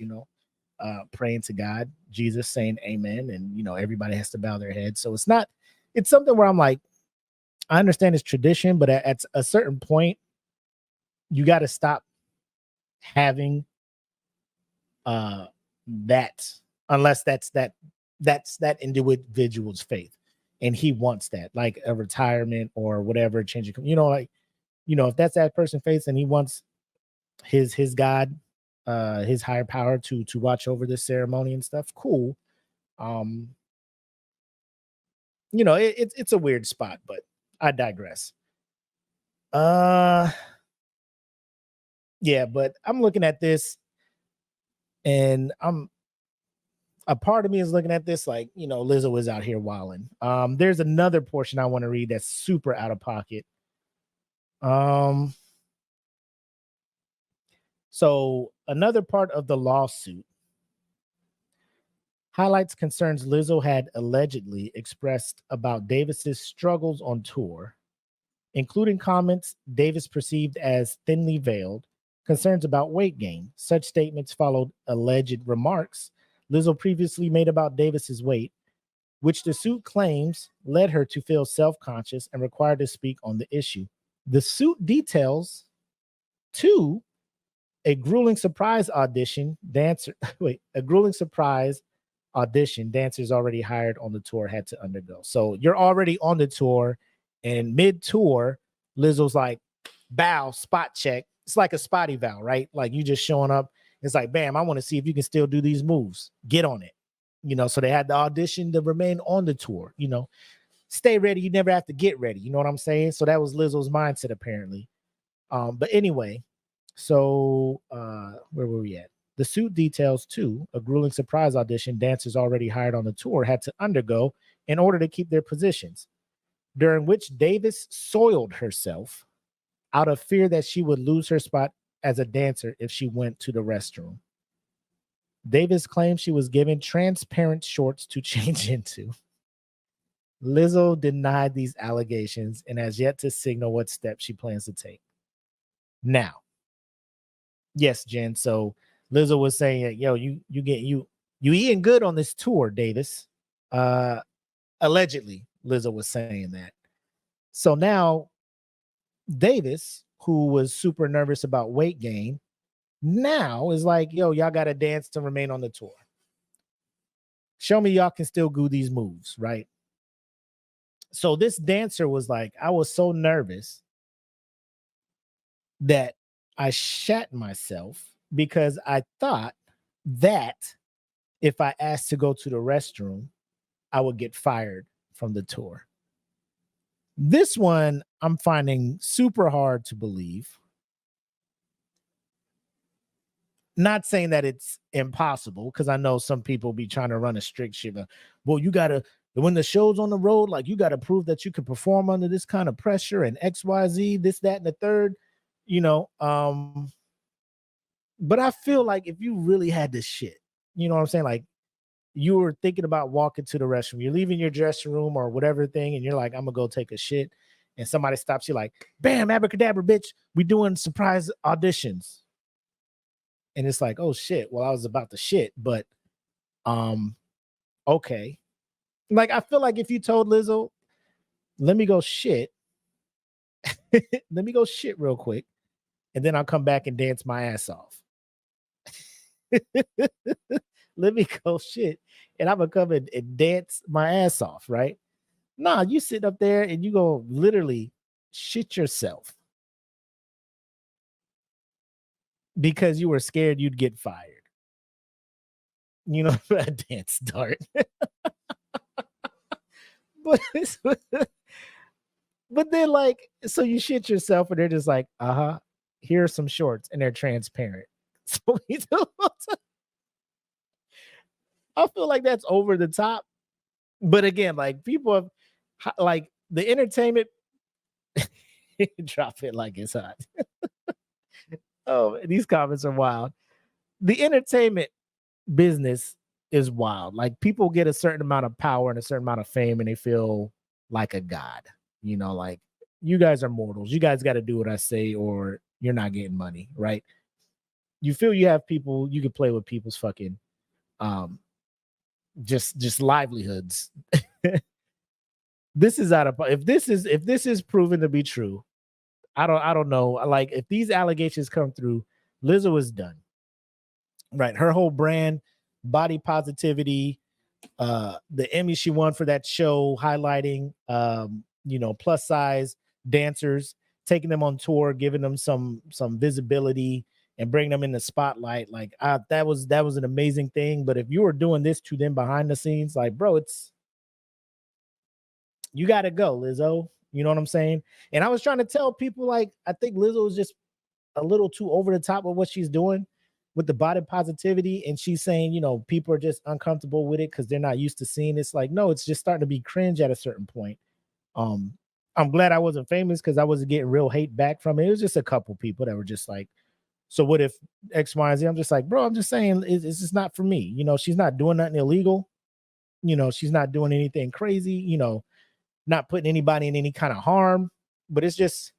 praying to God, Jesus, saying amen. And, everybody has to bow their head. So it's something where I'm like, I understand it's tradition, but at a certain point, you got to stop having that, unless that's that individual's faith and he wants that, like a retirement or whatever, change of, if that's that person's faith and he wants his God, his higher power to watch over this ceremony and stuff, cool. It's a weird spot, but I digress. Yeah, but I'm looking at this and a part of me is looking at this like, Lizzo is out here wilding. There's another portion I want to read that's super out of pocket. So another part of the lawsuit highlights concerns Lizzo had allegedly expressed about Davis's struggles on tour, including comments Davis perceived as thinly veiled, concerns about weight gain. Such statements followed alleged remarks Lizzo previously made about Davis's weight, which the suit claims led her to feel self-conscious and required to speak on the issue. The suit details, too, a grueling surprise audition dancers already hired on the tour had to undergo. So you're already on the tour, and mid-tour, Lizzo's like, bow, spot check. It's like a spot eval, right? Like you just showing up. It's like, bam, I want to see if you can still do these moves. Get on it. So they had the audition to remain on the tour, stay ready. You never have to get ready. You know what I'm saying? So that was Lizzo's mindset, apparently. But anyway, so where were we at? The suit details, too, a grueling surprise audition dancers already hired on the tour had to undergo in order to keep their positions, during which Davis soiled herself out of fear that she would lose her spot as a dancer if she went to the restroom. Davis claimed she was given transparent shorts to change into. Lizzo denied these allegations and has yet to signal what steps she plans to take. Now, yes, Jen. So Lizzo was saying, yo, you eating good on this tour, Davis. Allegedly, Lizzo was saying that. So now Davis, who was super nervous about weight gain, now is like, yo, y'all got to dance to remain on the tour. Show me y'all can still do these moves, right? So this dancer was like, I was so nervous that I shat myself because I thought that if I asked to go to the restroom, I would get fired from the tour. This one I'm finding super hard to believe. Not saying that it's impossible, because I know some people be trying to run a strict shit. Well, you got to, when the show's on the road, like you got to prove that you can perform under this kind of pressure and XYZ, this, that, and the third, but I feel like if you really had this shit, you know what I'm saying? Like you were thinking about walking to the restroom, you're leaving your dressing room or whatever thing, and you're like, I'm gonna go take a shit. And somebody stops you like, bam, abracadabra, bitch, we doing surprise auditions. And it's like, oh shit, well, I was about to shit, but okay. Like, I feel like if you told Lizzo, let me go shit, let me go shit real quick, and then I'll come back and dance my ass off. Let me go shit, and I'm gonna come and dance my ass off, right? Nah, you sit up there and you go literally shit yourself because you were scared you'd get fired. A dance start. But then, like, so you shit yourself, and they're just like, here are some shorts, and they're transparent. So I feel like that's over the top. But again, like, people have, like, the entertainment, drop it like it's hot. Oh, these comments are wild. The entertainment business is wild. Like, people get a certain amount of power and a certain amount of fame, and they feel like a god. Like, you guys are mortals. You guys got to do what I say, or you're not getting money, right? You feel you have people, you can play with people's fucking just livelihoods. This is out of, if this is proven to be true, I don't know. Like, if these allegations come through, Lizzo is done. Right. Her whole brand, body positivity, the Emmy she won for that show, highlighting plus size dancers, taking them on tour, giving them some visibility and bring them in the spotlight. Like, that was an amazing thing. But if you were doing this to them behind the scenes, like, bro, you got to go, Lizzo. You know what I'm saying? And I was trying to tell people, like, I think Lizzo is just a little too over the top with what she's doing with the body positivity. And she's saying, people are just uncomfortable with it because they're not used to seeing this. Like, no, it's just starting to be cringe at a certain point. I'm glad I wasn't famous because I wasn't getting real hate back from it. It was just a couple people that were just like, So what if X, Y, and Z? I'm just like, bro, I'm just saying it's just not for me. You know, she's not doing nothing illegal. You know, she's not doing anything crazy, you know, not putting anybody in any kind of harm. But it's just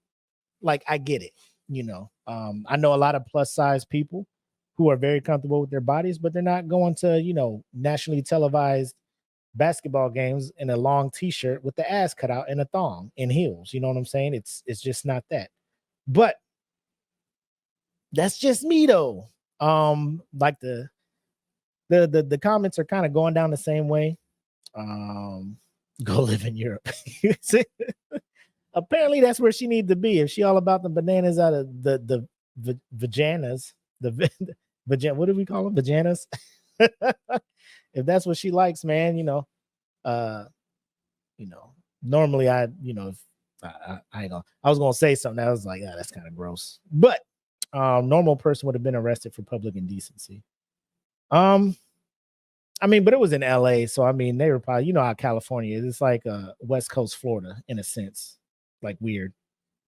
like, I get it, you know. I know a lot of plus size people who are very comfortable with their bodies, but they're not going to, you know, nationally televised basketball games in a long t-shirt with the ass cut out and a thong and heels. You know what I'm saying? It's just not that. But that's just me though. Like the comments are kind of going down the same way. Go live in Europe. Apparently that's where she needs to be. If she all about the bananas out of the vaginas, what do we call them? Vaginas. If that's what she likes, man, uh, normally if I ain't gonna, I was gonna say something. I was like, that's kind of gross. But normal person would have been arrested for public indecency. I mean, but it was in LA, so I mean, they were probably, you know how California is. It's like West Coast Florida in a sense, like weird.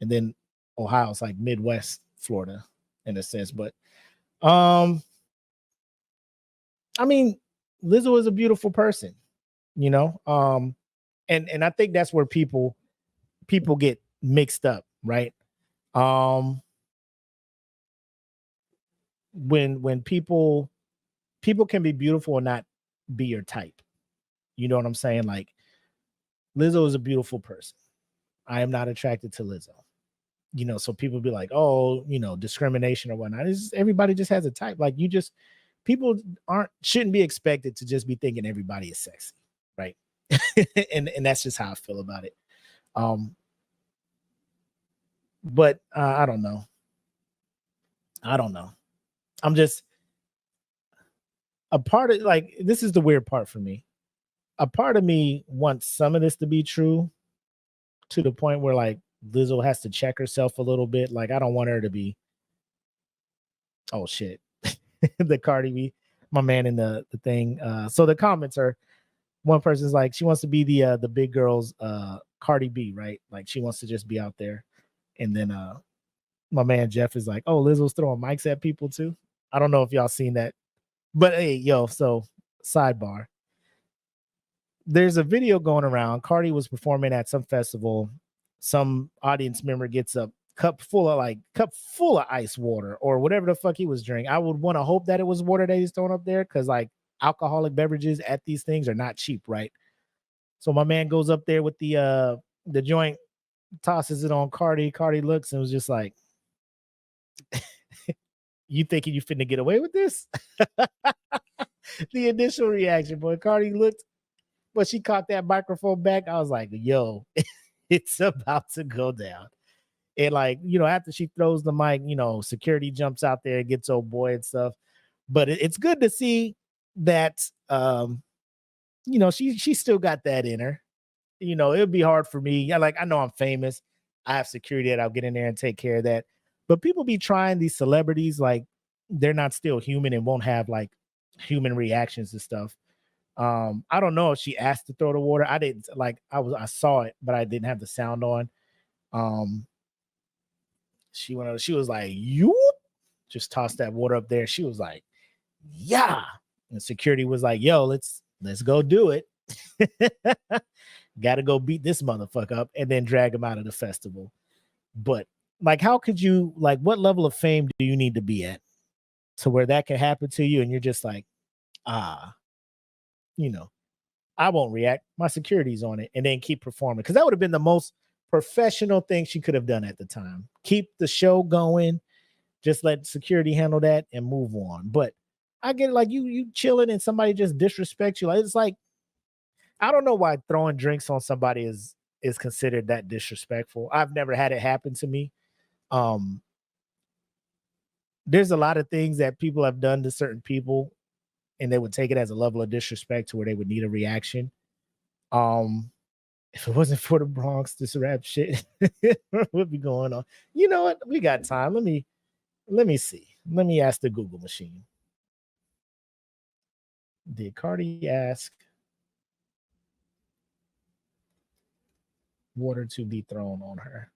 And then Ohio's like Midwest Florida in a sense. But I mean, Lizzo is a beautiful person, you know. And I think that's where people get mixed up, right? When people can be beautiful and not be your type. You know what I'm saying? Like, Lizzo is a beautiful person. I am not attracted to Lizzo. You know, so people be like, oh, you know, discrimination or whatnot. Everybody just has a type. Like, people shouldn't be expected to just be thinking everybody is sexy, right? and that's just how I feel about it. But I don't know. I'm just a part of, like, this is the weird part for me. A part of me wants some of this to be true, to the point where like Lizzo has to check herself a little bit. Like, I don't want her to be, oh shit, the Cardi B, my man in the thing. So the comments are, one person's like, she wants to be the big girl's Cardi B, right? Like, she wants to just be out there. And then my man Jeff is like, oh, Lizzo's throwing mics at people too. I don't know if y'all seen that, but hey, yo, so sidebar. There's a video going around. Cardi was performing at some festival. Some audience member gets a cup full of ice water or whatever the fuck he was drinking. I would want to hope that it was water that he's throwing up there, because like alcoholic beverages at these things are not cheap, right? So my man goes up there with the joint, tosses it on Cardi. Cardi looks and was just like, you thinking you finna get away with this? The initial reaction, boy. Cardi looked, but she caught that microphone back. I was like, yo, it's about to go down. And like, you know, after she throws the mic, you know, security jumps out there and gets old boy and stuff. But it's good to see that you know, she still got that in her. You know, it would be hard for me. Yeah, like, I know I'm famous. I have security that I'll get in there and take care of that. But people be trying these celebrities like they're not still human and won't have like human reactions and stuff. I don't know if she asked to throw the water. I didn't, like, I saw it, but I didn't have the sound on. She was like, you just tossed that water up there. She was like, yeah. And security was like, yo, let's go do it. Gotta go beat this motherfucker up and then drag him out of the festival. But like, how could you, like, what level of fame do you need to be at to where that can happen to you? And you're just like, you know, I won't react. My security's on it, and then keep performing. Because that would have been the most professional thing she could have done at the time. Keep the show going. Just let security handle that and move on. But I get it, like, you chilling and somebody just disrespects you. Like, it's like, I don't know why throwing drinks on somebody is considered that disrespectful. I've never had it happen to me. There's a lot of things that people have done to certain people, and they would take it as a level of disrespect to where they would need a reaction. If it wasn't for the Bronx, this rap shit would be going on. You know what? We got time. Let me see. Let me ask the Google machine. Did Cardi ask water to be thrown on her?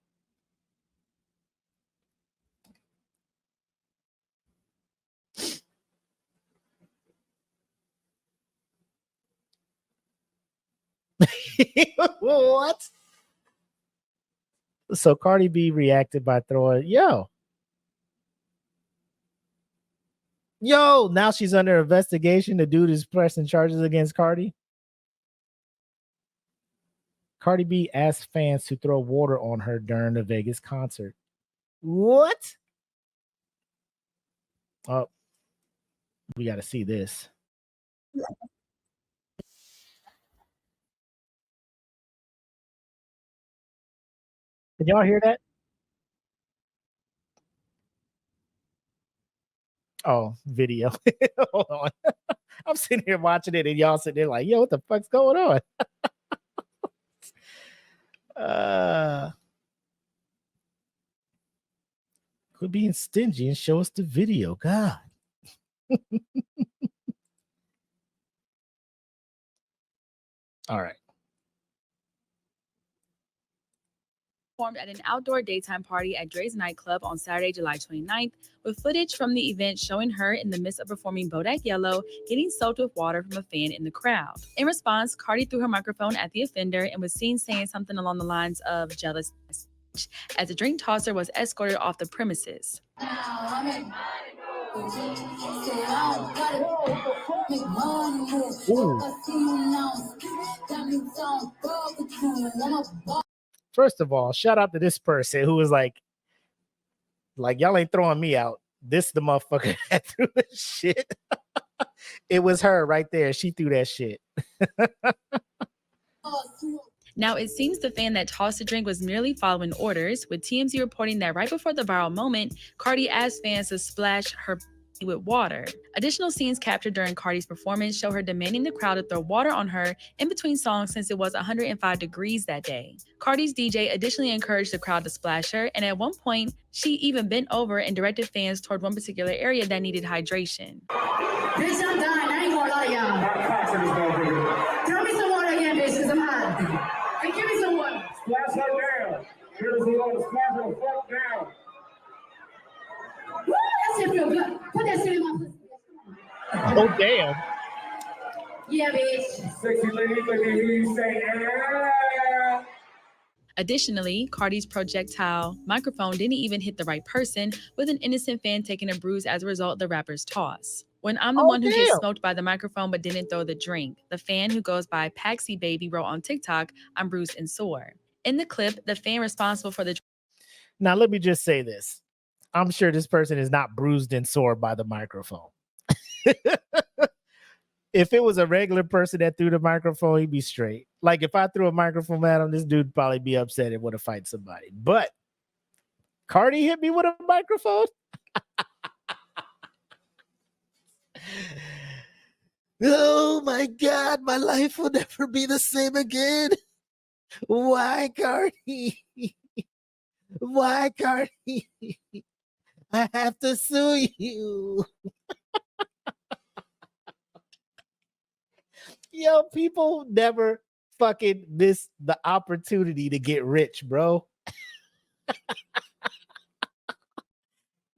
What? So Cardi B reacted by throwing, yo, now she's under investigation. The dude is pressing charges against Cardi. Cardi B asked fans to throw water on her during the Vegas concert. What? Oh, we got to see this. Did y'all hear that? Oh, video. Hold on. I'm sitting here watching it and y'all sitting there like, yo, what the fuck's going on? Quit being stingy and show us the video. God. All right. Performed at an outdoor daytime party at Dre's nightclub on Saturday, July 29th, with footage from the event showing her in the midst of performing Bodak Yellow, getting soaked with water from a fan in the crowd. In response, Cardi threw her microphone at the offender and was seen saying something along the lines of jealous as the drink tosser was escorted off the premises. First of all, shout out to this person who was like y'all ain't throwing me out. This the motherfucker that threw the shit. It was her right there. She threw that shit. Now, it seems the fan that tossed the drink was merely following orders, with TMZ reporting that right before the viral moment, Cardi asked fans to splash her with water. Additional scenes captured during Cardi's performance show her demanding the crowd to throw water on her in between songs since it was 105 degrees that day. Cardi's DJ additionally encouraged the crowd to splash her, and at one point, she even bent over and directed fans toward one particular area that needed hydration. Bitch, I'm dying. I ain't gonna lie to y'all. Throw me some water again, bitch, because I'm hot. Hey, give me some water. Splash her down. Give us a water. Splash her the fuck down. Woo, that shit feel good. Put that shit in my pussy. Oh, damn. Yeah, bitch. Sexy lady, let me hear you say, yeah. Additionally, Cardi's projectile microphone didn't even hit the right person, with an innocent fan taking a bruise as a result of the rapper's toss. When I'm the one who gets smoked by the microphone but didn't throw the drink, the fan who goes by Paxi Baby wrote on TikTok, I'm bruised and sore. In the clip, the fan responsible for the... Now, let me just say this. I'm sure this person is not bruised and sore by the microphone. If it was a regular person that threw the microphone, he'd be straight. Like if I threw a microphone at him, this dude would probably be upset and want to fight somebody. But Cardi hit me with a microphone. Oh my God, my life will never be the same again. Why, Cardi? Why, Cardi? I have to sue you. Yo, people never fucking miss the opportunity to get rich, bro.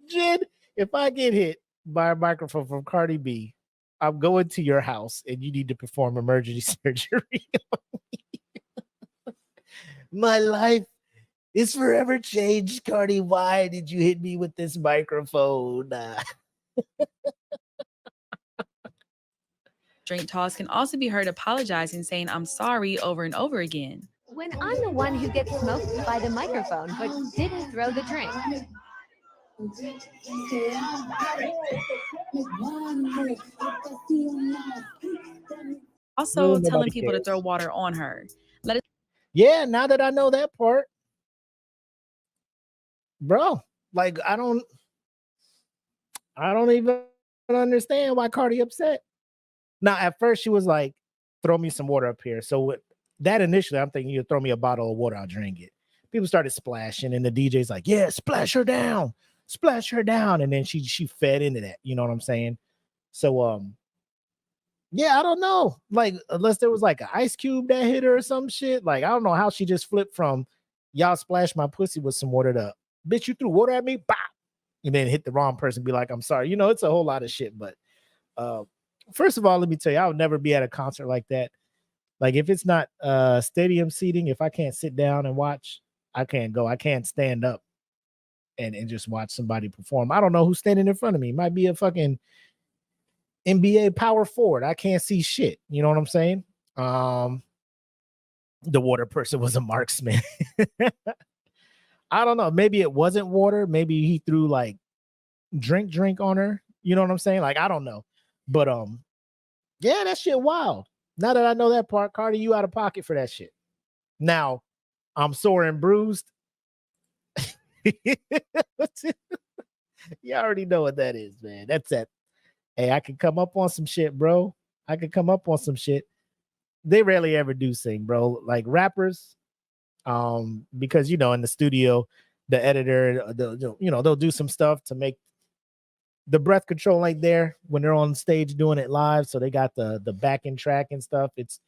Jen, if I get hit by a microphone from Cardi B, I'm going to your house and you need to perform emergency surgery on me. My life is forever changed, Cardi. Why did you hit me with this microphone? drink toss can also be heard apologizing, saying I'm sorry over and over again. When I'm the one who gets smoked by the microphone but didn't throw the drink. Also telling people to throw water on her. Yeah, now that I know that part, bro, like I don't even understand why Cardi upset. Now, at first she was like, throw me some water up here. So with that initially, I'm thinking you throw me a bottle of water, I'll drink it. People started splashing, and the DJ's like, yeah, splash her down. Splash her down. And then she fed into that. You know what I'm saying? So yeah, I don't know. Like, unless there was like an ice cube that hit her or some shit. Like, I don't know how she just flipped from y'all splash my pussy with some water to bitch, you threw water at me, bop, and then hit the wrong person, be like, I'm sorry. You know, it's a whole lot of shit. But first of all, let me tell you, I would never be at a concert like that. Like if it's not stadium seating, if I can't sit down and watch, I can't go. I can't stand up and just watch somebody perform. I don't know who's standing in front of me. It might be a fucking NBA power forward. I can't see shit. You know what I'm saying? The water person was a marksman. I don't know. Maybe it wasn't water. Maybe he threw like drink on her. You know what I'm saying? Like, I don't know. But yeah, that shit wild. Now that I know that part, Cardi, you out of pocket for that shit. Now, I'm sore and bruised. You already know what that is, man. That's it. Hey, I could come up on some shit, bro. I could come up on some shit. They rarely ever do sing, bro. Like rappers, because in the studio, the editor, they'll do some stuff to make the breath control ain't there when they're on stage doing it live. So they got the backing track and stuff. It's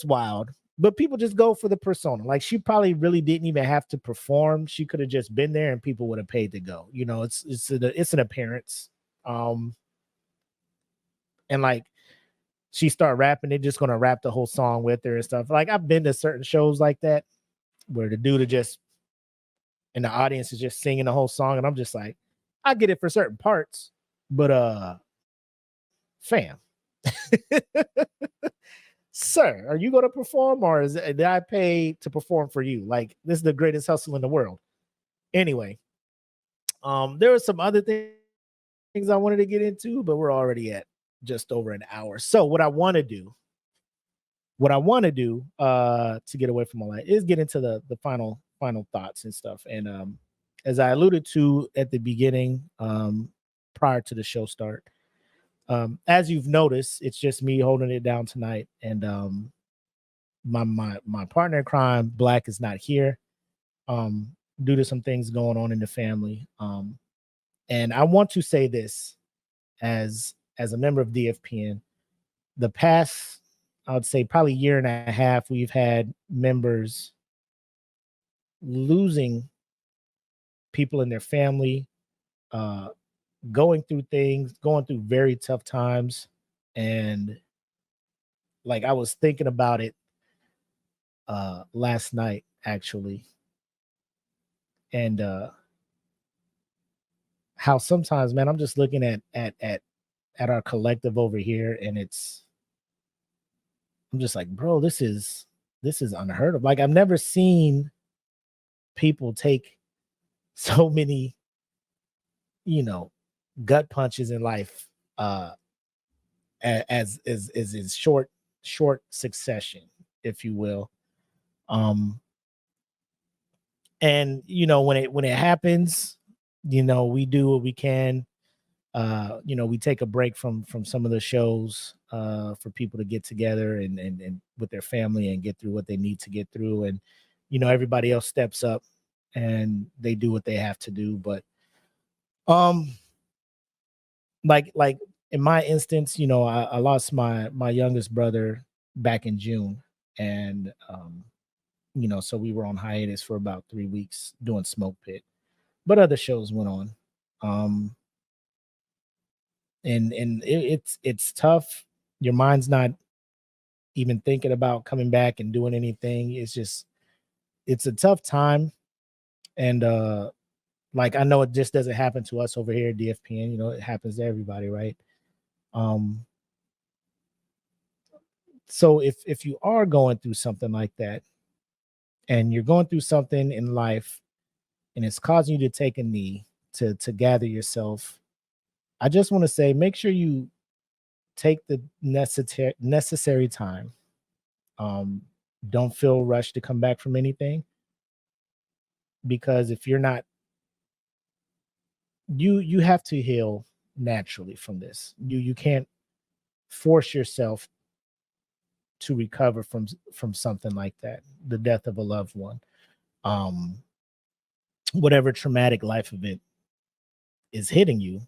wild. But people just go for the persona. Like she probably really didn't even have to perform. She could have just been there and people would have paid to go. It's an appearance. And like she start rapping, they're just gonna rap the whole song with her and stuff. Like I've been to certain shows like that where the dude just and the audience is just singing the whole song, and I'm just like, I get it for certain parts, but fam. Sir, are you going to perform, or did I pay to perform for you? Like, this is the greatest hustle in the world. Anyway, there were some other things I wanted to get into, but we're already at just over an hour. So what I want to do to get away from all that is get into the final thoughts and stuff. And as I alluded to at the beginning, prior to the show start, as you've noticed, it's just me holding it down tonight, and my partner in crime, Black, is not here due to some things going on in the family. And I want to say this as a member of DFPN, the past, I would say probably year and a half, we've had members losing people in their family, going through very tough times. And like I was thinking about it last night actually, and how sometimes, man, I'm just looking at our collective over here, and I'm just like, bro, this is unheard of. Like I've never seen people take so many gut punches in life as in short succession, if you will. And when it happens, we do what we can. We take a break from some of the shows for people to get together and with their family and get through what they need to get through. And everybody else steps up and they do what they have to do. But like in my instance, I lost my youngest brother back in June, and so we were on hiatus for about 3 weeks doing Smoke Pit, but other shows went on. And it's tough. Your mind's not even thinking about coming back and doing anything. It's a tough time. And like I know it just doesn't happen to us over here at DFPN, it happens to everybody, right? So if you are going through something like that, and you're going through something in life and it's causing you to take a knee to gather yourself, I just want to say, make sure you take the necessary time. Don't feel rushed to come back from anything, because if you're not, you have to heal naturally from this. You can't force yourself to recover from something like that, the death of a loved one, whatever traumatic life event is hitting you.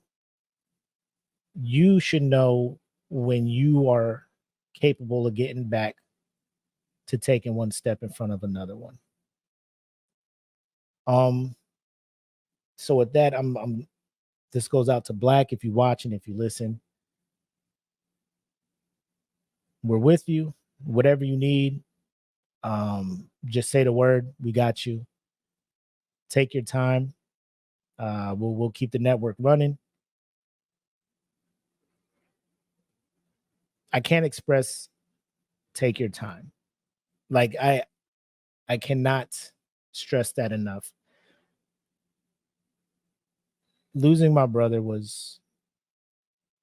You should know when you are capable of getting back to taking one step in front of another one. So with that, this goes out to Black. If you watch and if you listen, we're with you. whatever you need, just say the word. We got you. Take your time. We'll keep the network running. I can't express take your time. Like I cannot stress that enough. Losing my brother was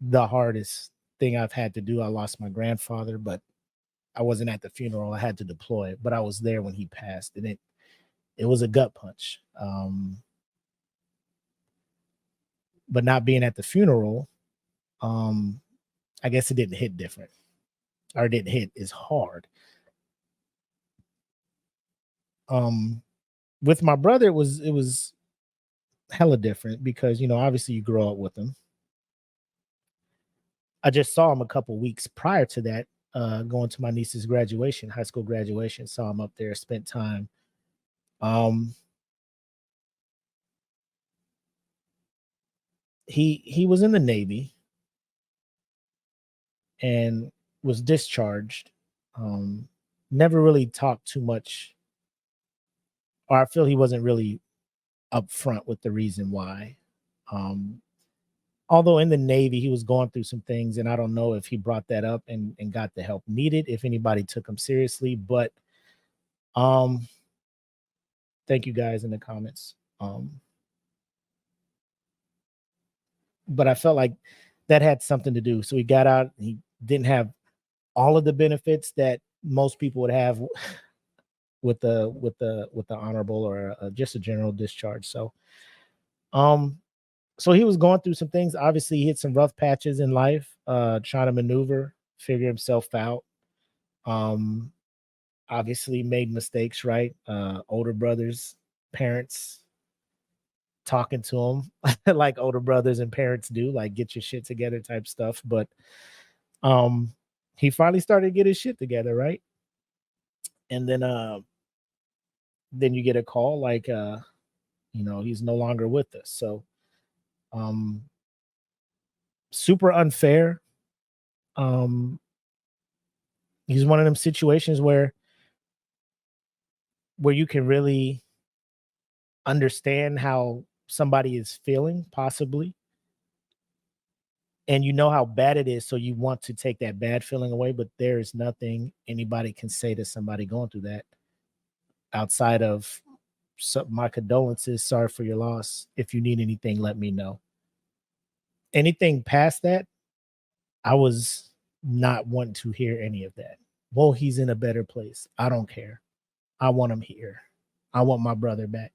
the hardest thing I've had to do. I lost my grandfather, but I wasn't at the funeral. I had to deploy, but I was there when he passed, and it was a gut punch. But not being at the funeral, I guess it didn't hit different, or it didn't hit as hard. With my brother, it was hella different because, you know, obviously you grow up with him. I just saw him a couple weeks prior to that, going to my niece's graduation, high school graduation. Saw him up there, spent time. He was in the Navy and was discharged. Never really talked too much, or I feel he wasn't really upfront with the reason why. Although in the Navy, he was going through some things, and I don't know if he brought that up and got the help needed, if anybody took him seriously. But thank you guys in the comments. But I felt like that had something to do. So he got out. He didn't have all of the benefits that most people would have with the honorable or just a general discharge. So so he was going through some things. Obviously, he hit some rough patches in life, trying to maneuver, figure himself out. Obviously made mistakes, right? Older brothers, parents talking to him like older brothers and parents do, like get your shit together type stuff. But he finally started to get his shit together, right? And then you get a call like you know, he's no longer with us. So super unfair. He's one of them situations where you can really understand how somebody is feeling, possibly, and you know how bad it is, so you want to take that bad feeling away, but there is nothing anybody can say to somebody going through that outside of my condolences, sorry for your loss. If you need anything, let me know. Anything past that, I was not wanting to hear any of that. Well, he's in a better place. I don't care. I want him here. I want my brother back.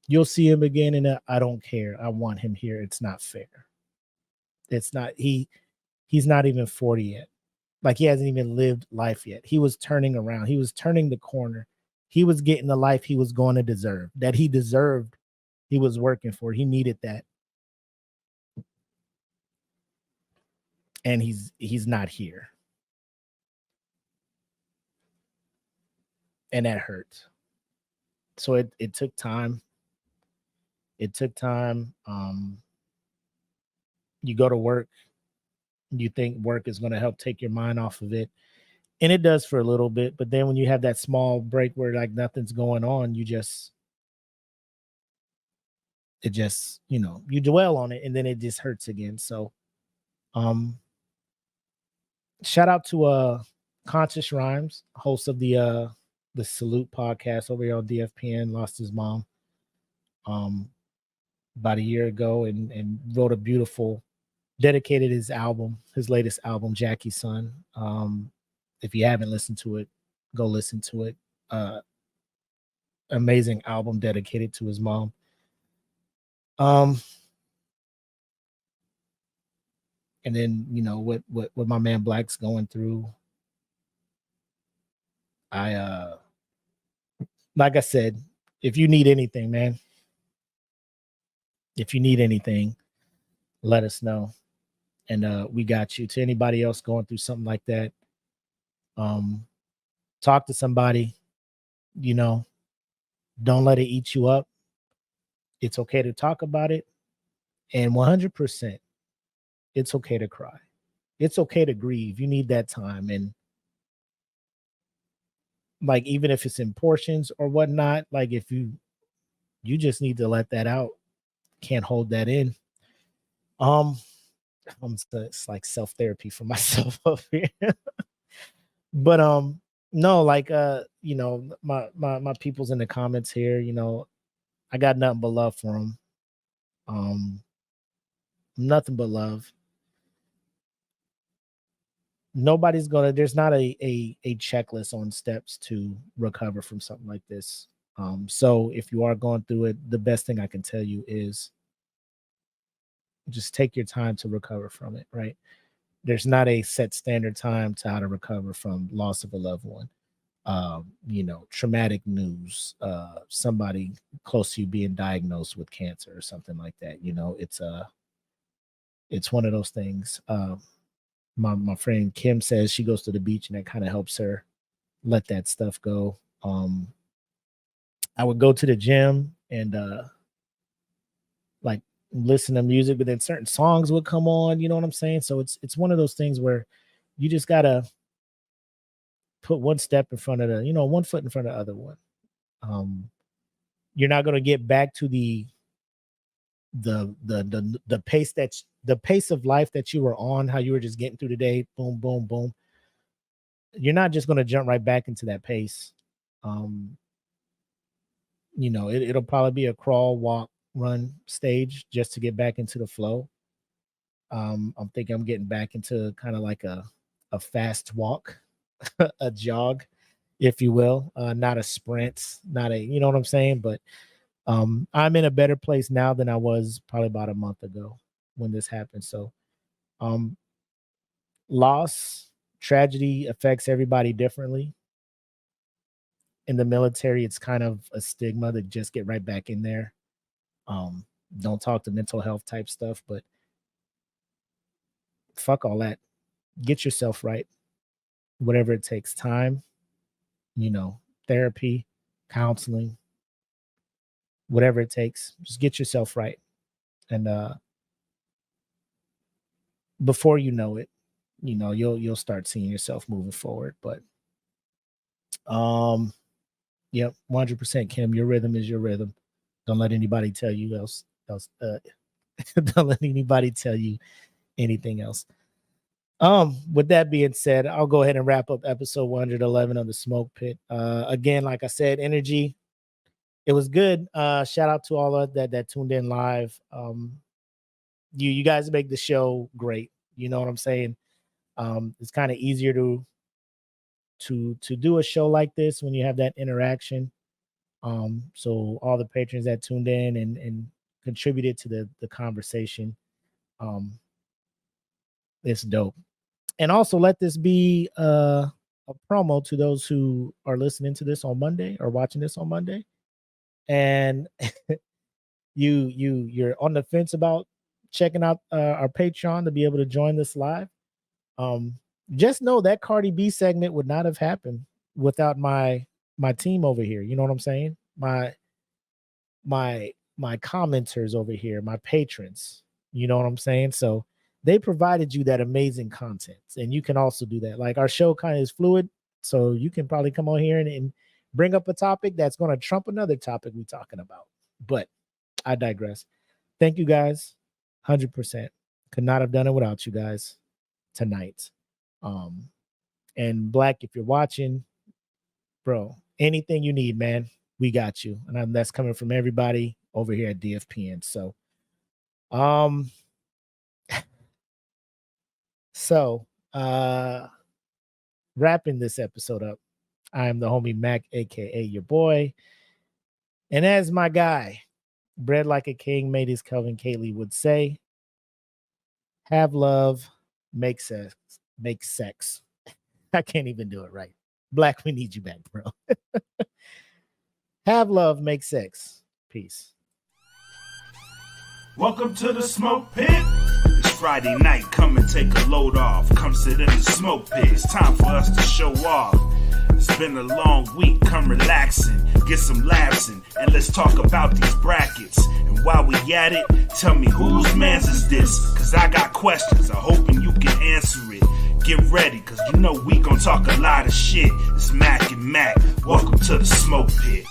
You'll see him again, and I don't care. I want him here. It's not fair. It's not. He's not even 40 yet. Like, he hasn't even lived life yet. He was turning around. He was turning the corner. He was getting the life he was going to deserve, that he deserved. He was working for. He needed that. And he's not here. And that hurt. So it took time. It took time. You go to work, you think work is going to help take your mind off of it. And it does for a little bit. But then when you have that small break where like nothing's going on, you just, you know, you dwell on it and then it just hurts again. So shout out to Conscious Rhymes, host of the Salute podcast over here on DFPN, lost his mom about a year ago, and wrote a beautiful, dedicated his latest album, Jackie's Son. If you haven't listened to it, go listen to it. Amazing album dedicated to his mom. And then, you know, what my man Black's going through. Like I said, if you need anything, man, if you need anything, let us know. And we got you. To anybody else going through something like that, talk to somebody, you know, don't let it eat you up. It's okay to talk about it. And 100%, it's okay to cry. It's okay to grieve. You need that time. And like even if it's in portions or whatnot, like if you just need to let that out. Can't hold that in. It's like self-therapy for myself up here. But no, like you know, my people's in the comments here, you know, I got nothing but love for them. Nothing but love. There's not a checklist on steps to recover from something like this. So if you are going through it, the best thing I can tell you is just take your time to recover from it, right? There's not a set standard time to how to recover from loss of a loved one. You know, traumatic news, somebody close to you being diagnosed with cancer or something like that. You know, it's one of those things. My friend Kim says she goes to the beach and that kind of helps her let that stuff go. I would go to the gym and like listen to music, but then certain songs would come on, you know what I'm saying? So it's one of those things where you just gotta put one step in front of one foot in front of the other one. You're not gonna get back to the pace of life that you were on, how you were just getting through the day, boom, boom, boom. You're not just gonna jump right back into that pace. You know, it'll probably be a crawl, walk, run stage just to get back into the flow. I'm thinking I'm getting back into kind of like a fast walk, a jog, if you will, not a sprint, not a, you know what I'm saying? But I'm in a better place now than I was probably about a month ago when this happened. So loss, tragedy affects everybody differently. In the military, it's kind of a stigma to just get right back in there. Don't talk to mental health type stuff, but fuck all that. Get yourself right. Whatever it takes, time, you know, therapy, counseling, whatever it takes, just get yourself right. And before you know it, you know, you'll start seeing yourself moving forward. But yep, 100%, Kim, your rhythm is your rhythm. Don't let anybody tell you else. Don't let anybody tell you anything else. With that being said, I'll go ahead and wrap up episode 111 of the Smoke Pit. Again, like I said, energy, it was good. Shout out to all of that tuned in live. You guys make the show great. You know what I'm saying? It's kind of easier to do a show like this when you have that interaction. So all the patrons that tuned in and contributed to the conversation, it's dope. And also let this be a promo to those who are listening to this on Monday or watching this on Monday, and you're on the fence about checking out our Patreon to be able to join this live. Just know that Cardi B segment would not have happened without my team over here. You know what I'm saying? My commenters over here, my patrons. You know what I'm saying? So they provided you that amazing content, and you can also do that. Like our show kind of is fluid, so you can probably come on here and bring up a topic that's going to trump another topic we're talking about. But I digress. Thank you guys. 100%. Could not have done it without you guys tonight. And Black, if you're watching, bro, anything you need, man, we got you. And that's coming from everybody over here at DFPN. So, wrapping this episode up, I am the homie Mac, aka your boy. And as my guy, bred like a king, made his Kelvin Carlee would say, have love, make sex. I can't even do it right. Black, we need you back, bro. Have love, make sex. Peace. Welcome to the Smoke Pit. It's Friday night, come and take a load off. Come sit in the Smoke Pit, it's time for us to show off. It's been a long week, come relaxing, get some laughs in, and let's talk about these brackets. And while we at it, tell me whose man's is this? Cause I got questions, I'm hoping you can answer it. Get ready, cause you know we gon' talk a lot of shit. It's Mac and Mac. Welcome to the smoke pit.